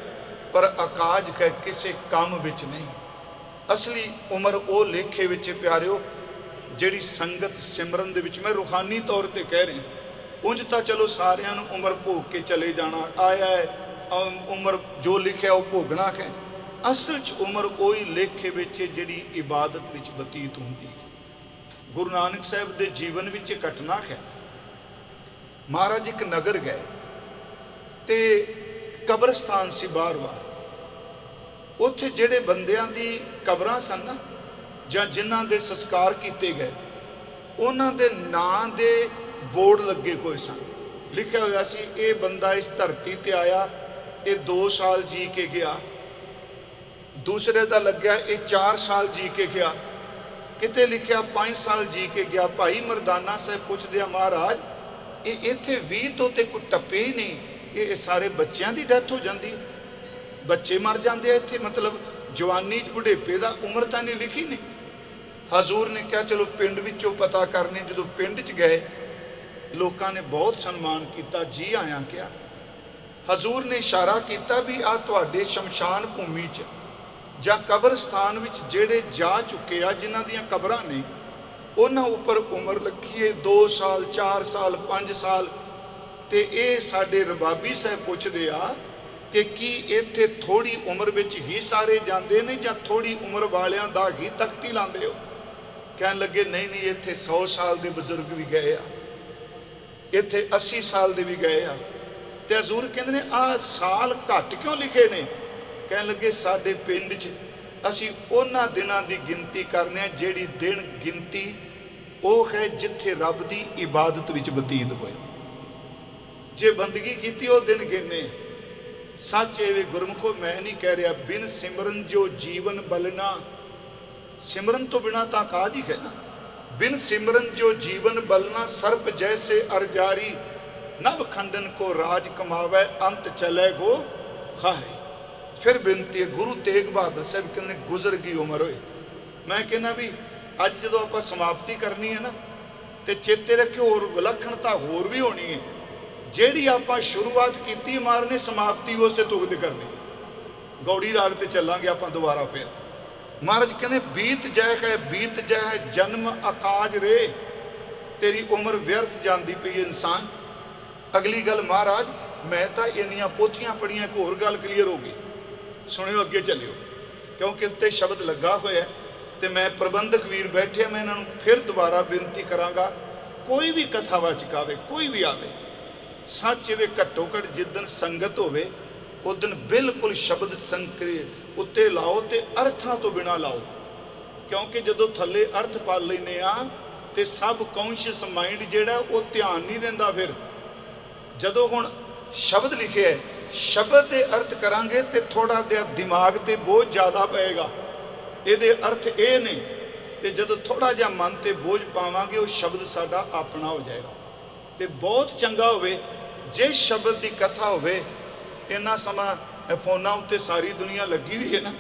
ਪਰ ਆਕਾਜ ਹੈ ਕਿਸੇ ਕੰਮ ਵਿੱਚ ਨਹੀਂ। ਅਸਲੀ ਉਮਰ ਉਹ ਲੇਖੇ ਵਿੱਚ ਪਿਆਰਿਓ ਜਿਹੜੀ ਸੰਗਤ ਸਿਮਰਨ ਦੇ ਵਿੱਚ, ਮੈਂ ਰੂਹਾਨੀ ਤੌਰ ਤੇ ਕਹਿ ਰਿਹਾ, ਉਂਝ ਤਾਂ ਚਲੋ ਸਾਰਿਆਂ ਨੂੰ ਉਮਰ ਭੋਗ ਕੇ ਚਲੇ ਜਾਣਾ ਆਇਆ ਹੈ, ਉਮਰ ਜੋ ਲਿਖਿਆ ਉਹ ਭੋਗਣਾ ਹੈ। ਅਸਲ 'ਚ ਉਮਰ ਉਹੀ ਲੇਖੇ ਵਿੱਚ ਜਿਹੜੀ ਇਬਾਦਤ ਵਿੱਚ ਬਤੀਤ ਹੁੰਦੀ ਹੈ। ਗੁਰੂ ਨਾਨਕ ਸਾਹਿਬ ਦੇ ਜੀਵਨ ਵਿੱਚ ਇਹ ਘਟਨਾ ਹੈ। ਮਹਾਰਾਜ ਇੱਕ ਨਗਰ ਗਏ ਤੇ ਕਬਰਸਤਾਨ ਸੀ ਬਾਰ-ਬਾਰ। ਉੱਥੇ ਜਿਹੜੇ ਬੰਦਿਆਂ ਦੀ ਕਬਰਾਂ ਸਨ ਨਾ, ਜਾਂ ਜਿਨ੍ਹਾਂ ਦੇ ਸੰਸਕਾਰ ਕੀਤੇ ਗਏ, ਉਹਨਾਂ ਦੇ ਨਾਂ ਦੇ ਬੋਰਡ ਲੱਗੇ ਹੋਏ ਸਨ। ਲਿਖਿਆ ਹੋਇਆ ਸੀ ਇਹ ਬੰਦਾ ਇਸ ਧਰਤੀ ਤੇ ਆਇਆ, ਇਹ 2 ਸਾਲ ਜੀ ਕੇ ਗਿਆ। ਦੂਸਰੇ ਦਾ ਲੱਗਿਆ ਇਹ 4 ਸਾਲ ਜੀ ਕੇ ਗਿਆ। ਕਿਤੇ ਲਿਖਿਆ 5 ਸਾਲ ਜੀ ਕੇ ਗਿਆ। ਭਾਈ ਮਰਦਾਨਾ ਸਾਹਿਬ ਪੁੱਛਦੇ ਆ, ਮਹਾਰਾਜ ਇਹ ਇੱਥੇ 20 ਤੋਂ ਤੇ ਕੋਈ ਟੱਪੇ ਹੀ ਨਹੀਂ, ਇਹ ਸਾਰੇ ਬੱਚਿਆਂ ਦੀ ਡੈਥ ਹੋ ਜਾਂਦੀ, ਬੱਚੇ ਮਰ ਜਾਂਦੇ ਆ ਇੱਥੇ, ਮਤਲਬ ਜਵਾਨੀ 'ਚ ਬੁਢੇਪੇ ਦਾ ਉਮਰ ਤਾਂ ਨਹੀਂ ਲਿਖੀ ਨਹੀਂ। ਹਜ਼ੂਰ ਨੇ ਕਿਹਾ ਚਲੋ ਪਿੰਡ ਵਿੱਚੋਂ ਪਤਾ ਕਰਨੇ। ਜਦੋਂ ਪਿੰਡ 'ਚ ਗਏ ਲੋਕਾਂ ਨੇ ਬਹੁਤ ਸਨਮਾਨ ਕੀਤਾ, ਜੀ ਆਇਆਂ ਕਿਹਾ। ਹਜ਼ੂਰ ਨੇ ਇਸ਼ਾਰਾ ਕੀਤਾ ਵੀ ਆ ਤੁਹਾਡੇ ਸ਼ਮਸ਼ਾਨ ਭੂਮੀ 'ਚ ਜਾਂ ਕਬਰਸਤਾਨ ਵਿੱਚ ਜਿਹੜੇ ਜਾ ਚੁੱਕੇ ਆ, ਜਿਨ੍ਹਾਂ ਦੀਆਂ ਕਬਰਾਂ ਨੇ, ਉਹਨਾਂ ਉੱਪਰ ਉਮਰ ਲੱਗੀ ਏ 2 ਸਾਲ 4 ਸਾਲ 5 ਸਾਲ। ਤੇ ਇਹ ਸਾਡੇ ਰਬਾਬੀ ਸਾਹਿਬ ਪੁੱਛਦੇ ਆ ਕਿ ਕੀ ਇੱਥੇ ਥੋੜੀ ਉਮਰ ਵਿੱਚ ਹੀ ਸਾਰੇ ਜਾਂਦੇ ਨੇ ਜਾਂ ਥੋੜੀ ਉਮਰ ਵਾਲਿਆਂ ਦਾ ਹੀ ਤਖਤੀ ਲਾਉਂਦੇ ਹੋ? ਕਹਿਣ ਲੱਗੇ ਨਹੀਂ ਨਹੀਂ, ਇੱਥੇ 100 ਸਾਲ ਦੇ ਬਜ਼ੁਰਗ ਵੀ ਗਏ ਆ, ਇੱਥੇ 80 ਸਾਲ ਦੇ ਵੀ ਗਏ ਆ। ਤੇ ਹਜ਼ੂਰ ਕਹਿੰਦੇ ਨੇ ਆਹ ਸਾਲ ਘੱਟ ਕਿਉਂ ਲਿਖੇ ਨੇ? ਕਹਿਣ ਲੱਗੇ ਸਾਡੇ ਪਿੰਡ 'ਚ ਅਸੀਂ ਉਹਨਾਂ ਦਿਨਾਂ ਦੀ ਗਿਣਤੀ ਕਰਨੇ ਆ ਜਿਹੜੀ ਦਿਨ ਗਿਣਤੀ ਉਹ ਹੈ ਜਿੱਥੇ ਰੱਬ ਦੀ ਇਬਾਦਤ ਵਿੱਚ ਬਤੀਤ ਹੋਏ। ਜੇ ਬੰਦਗੀ ਕੀਤੀ ਉਹ ਦਿਨ ਗਿਣੇ। ਸੱਚ ਇਹ ਗੁਰਮੁਖੋ, ਮੈਂ ਨਹੀਂ ਕਹਿ ਰਿਹਾ, ਬਿਨ ਸਿਮਰਨ ਜੋ ਜੀਵਨ ਬਲਣਾ, ਸਿਮਰਨ ਤੋਂ ਬਿਨਾ ਤਾਂ ਕਾਜ ਹੀ ਹੈ ਨਾ। बिन सिमरन जो जीवन बलना सर्प जैसे अरजारी, नभ खंडन को राज कमावे अंत चले गो खारे। फिर बेनती है गुरु तेग बहादुर साहब कहने गुजर गई उम्र होए। मैं कहना भी अज जो आप समाप्ति करनी है ना, तो चेते रखियो और विलक्षणता होर भी होनी है। ਜਿਹੜੀ ਆਪਾਂ शुरुआत की मारने समाप्ति उसे तुगद करनी। गौड़ी राग ते चलांगे आप दोबारा। फिर महाराज कहने बीत जाए है बीत जाए है जन्म अकाज रे, तेरी उम्र व्यर्थ जाती पई इंसान। अगली गल महाराज मैं तो इन्नियां पोथियां पढ़ियां, एक होर गल क्लीयर हो गई, सुनियो अगे चलियो क्योंकि उत्ते शब्द लगा होया ते मैं प्रबंधक वीर बैठे, मैं इन्हां नूं फिर दोबारा बेनती करांगा, कोई भी कथावाचक आवे कोई भी आवे, सच वे घट्टो घट जिदन संगत होवे उस दिन बिल्कुल शब्द संकरे उत्ते लाओ ते अर्थां तो बिना लाओ। क्योंकि जदों थल्ले अर्थ पा लैने आ ते सब कॉन्शियस माइंड जिहड़ा वो ध्यान नहीं दिंदा। फिर जदों हुण शब्द लिखे है, शब्द दे अर्थ करांगे ते थोड़ा जिहा दिमाग ते बोझ ज़्यादा पएगा। इहदे अर्थ ये ने ते जदों थोड़ा जिहा मन ते बोझ पावांगे वो शब्द साडा अपना हो जाएगा। ते बहुत चंगा होवे जे शब्द की कथा होवे। इन्ना समा फोना उत्ते सारी दुनिया लगी हुई है ना,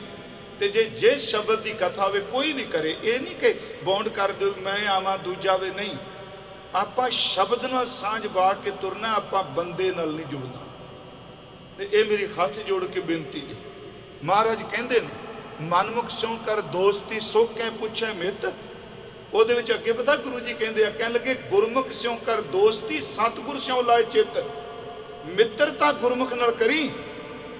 ते जे शब्द की कथा होवे कोई भी करे, ये नहीं कि बॉन्ड कर दो मैं आवां दूजा वे, नहीं। आपां शब्द नाल सांझ पा के तुरना, आपां बंदे नाल नहीं जुड़ना। ते ये मेरी हथ जोड़ के बेनती है। महाराज कहंदे ने मनमुख स्यों कर दोस्ती सुख कै पुछे मित। ਉਹਦੇ ਵਿੱਚ ਅੱਗੇ ਪਤਾ ਗੁਰੂ ਜੀ ਕਹਿੰਦੇ ਆ, ਕਹਿਣ ਲੱਗੇ ਗੁਰਮੁਖ ਸਿਉ ਕਰ ਦੋਸਤੀ ਸਤਿਗੁਰ ਸਿਉ ਲਾਏ ਚਿੱਤ। ਮਿੱਤਰਤਾ ਗੁਰਮੁਖ ਨਾਲ ਕਰੀ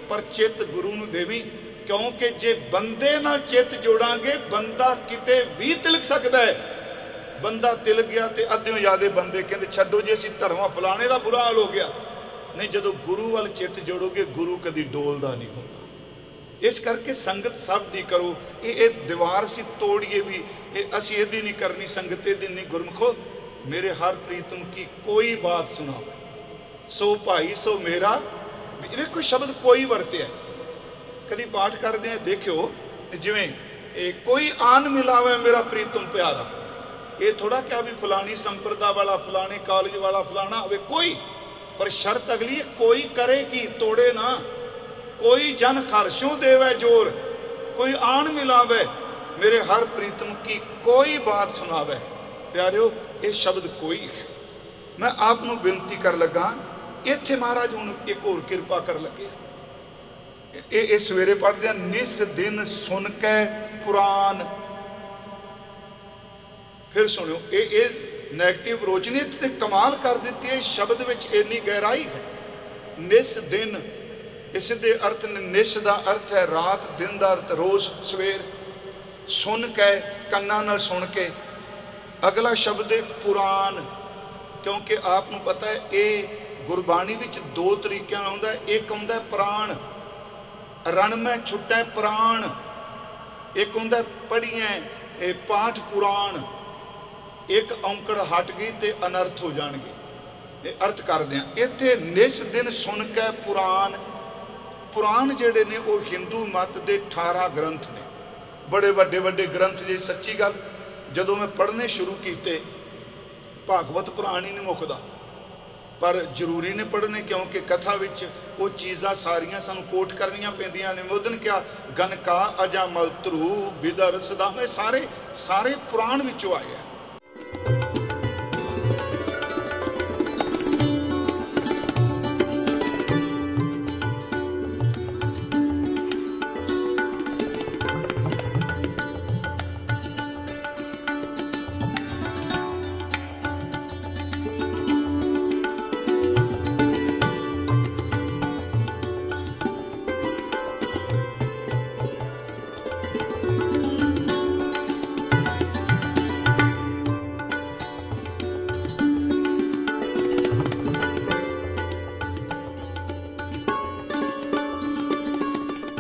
ਪਰ ਚਿੱਤ ਗੁਰੂ ਨੂੰ ਦੇਵੀ। ਕਿਉਂਕਿ ਜੇ ਬੰਦੇ ਨਾਲ ਚਿੱਤ ਜੋੜਾਂਗੇ ਬੰਦਾ ਕਿਤੇ ਵੀ ਤਿਲਕ ਸਕਦਾ ਹੈ। ਬੰਦਾ ਤਿਲ ਗਿਆ ਤੇ ਅੱਧਿਓਂ ਜ਼ਿਆਦੇ ਬੰਦੇ ਕਹਿੰਦੇ ਛੱਡੋ ਜੀ ਅਸੀਂ ਧਰਮਾਂ ਫਲਾਣੇ ਦਾ ਬੁਰਾ ਹਾਲ ਹੋ ਗਿਆ। ਨਹੀਂ, ਜਦੋਂ ਗੁਰੂ ਵੱਲ ਚਿੱਤ ਜੋੜੋਗੇ ਗੁਰੂ ਕਦੀ ਡੋਲਦਾ ਨਹੀਂ ਹੁੰਦਾ। इस करके संगत सब दी करो। ये दीवार सी तोड़िए भी असी यदि नहीं करनी, संगत यदि नहीं। गुरमुखो मेरे हर प्रीतम की कोई बात सुनाओ, सो भाई सो मेरा। देखो शब्द कोई वरते है, कभी पाठ करते हैं देखियो जिमें कोई आन मिलावे मेरा प्रीतम प्यारा। ये थोड़ा क्या भी फलानी संप्रदा वाला फलाने कॉलेज वाला फलाना होवे, कोई पर शर्त अगली है कोई करे कि तोड़े ना। कोई जन हर्षों देवे जोर, कोई आन मिलावे मेरे हर प्रीतम की कोई बात सुनावे। प्यारियो ये शब्द कोई है। मैं आपनों बेनती कर लगा, इत्थे महाराज हुण एक होर किरपा कर लगे। ये सवेरे पढ़दे निस दिन सुन के पुराण। फिर सुनियो ये नैगेटिव रोशनी ते कमाल कर दी है। शब्द विच इन्नी गहराई है। निस दिन इस दे अर्थ ने, निश का अर्थ है रात, दिन का अर्थ रोज सवेर। सुन के कन्ना नाल सुन के, ਅਗਲਾ ਸ਼ਬਦ ਹੈ ਪੁਰਾਨ, ਕਿਉਂਕਿ ਆਪ ਨੂੰ ਪਤਾ ਹੈ ਇਹ ਗੁਰਬਾਣੀ ਵਿੱਚ ਦੋ ਤਰੀਕਿਆਂ ਨਾਲ ਆਉਂਦਾ ਹੈ। ਇੱਕ ਆਉਂਦਾ ਹੈ ਪ੍ਰਾਣ, ਰਣ ਮੈਂ ਛੁੱਟੈ ਪ੍ਰਾਣ। ਇੱਕ ਹੁੰਦਾ ਪੜ੍ਹੀਐ ਇਹ ਪਾਠ ਪੁਰਾਣ। ਇੱਕ ਔਂਕੜ ਹਟ ਗਈ ਤੇ ਅਨਰਥ ਹੋ ਜਾਣਗੇ। ਇਹ ਅਰਥ ਕਰਦੇ ਆ ਇੱਥੇ ਨਿਸ ਦਿਨ ਸੁਣ ਕੇ ਪੁਰਾਣ। ਪੁਰਾਣ ਜਿਹੜੇ ਨੇ ਉਹ ਹਿੰਦੂ ਮਤ ਦੇ 18 ਗ੍ਰੰਥ ਨੇ, ਬੜੇ ਵੱਡੇ ਵੱਡੇ ਗ੍ਰੰਥ। ਜੀ ਸੱਚੀ ਗੱਲ, ਜਦੋਂ ਮੈਂ ਪੜ੍ਹਨੇ ਸ਼ੁਰੂ ਕੀਤੇ ਭਾਗਵਤ ਪੁਰਾਣ ਹੀ ਨਹੀਂ ਮੁੱਕਦਾ, ਪਰ ਜ਼ਰੂਰੀ ਨੇ ਪੜ੍ਹਨੇ, ਕਿਉਂਕਿ ਕਥਾ ਵਿੱਚ ਉਹ ਚੀਜ਼ਾਂ ਸਾਰੀਆਂ ਸਾਨੂੰ ਕੋਟ ਕਰਨੀਆਂ ਪੈਂਦੀਆਂ ਨੇ। ਮੋਦਨ ਕਿਹਾ ਗਨ ਕਾ ਅਜਾਮਲ ਧਰੂ ਬਿਦਰ ਸਦਾਮੇ, ਸਾਰੇ ਪੁਰਾਣ ਵਿੱਚੋਂ ਆਏ ਆ।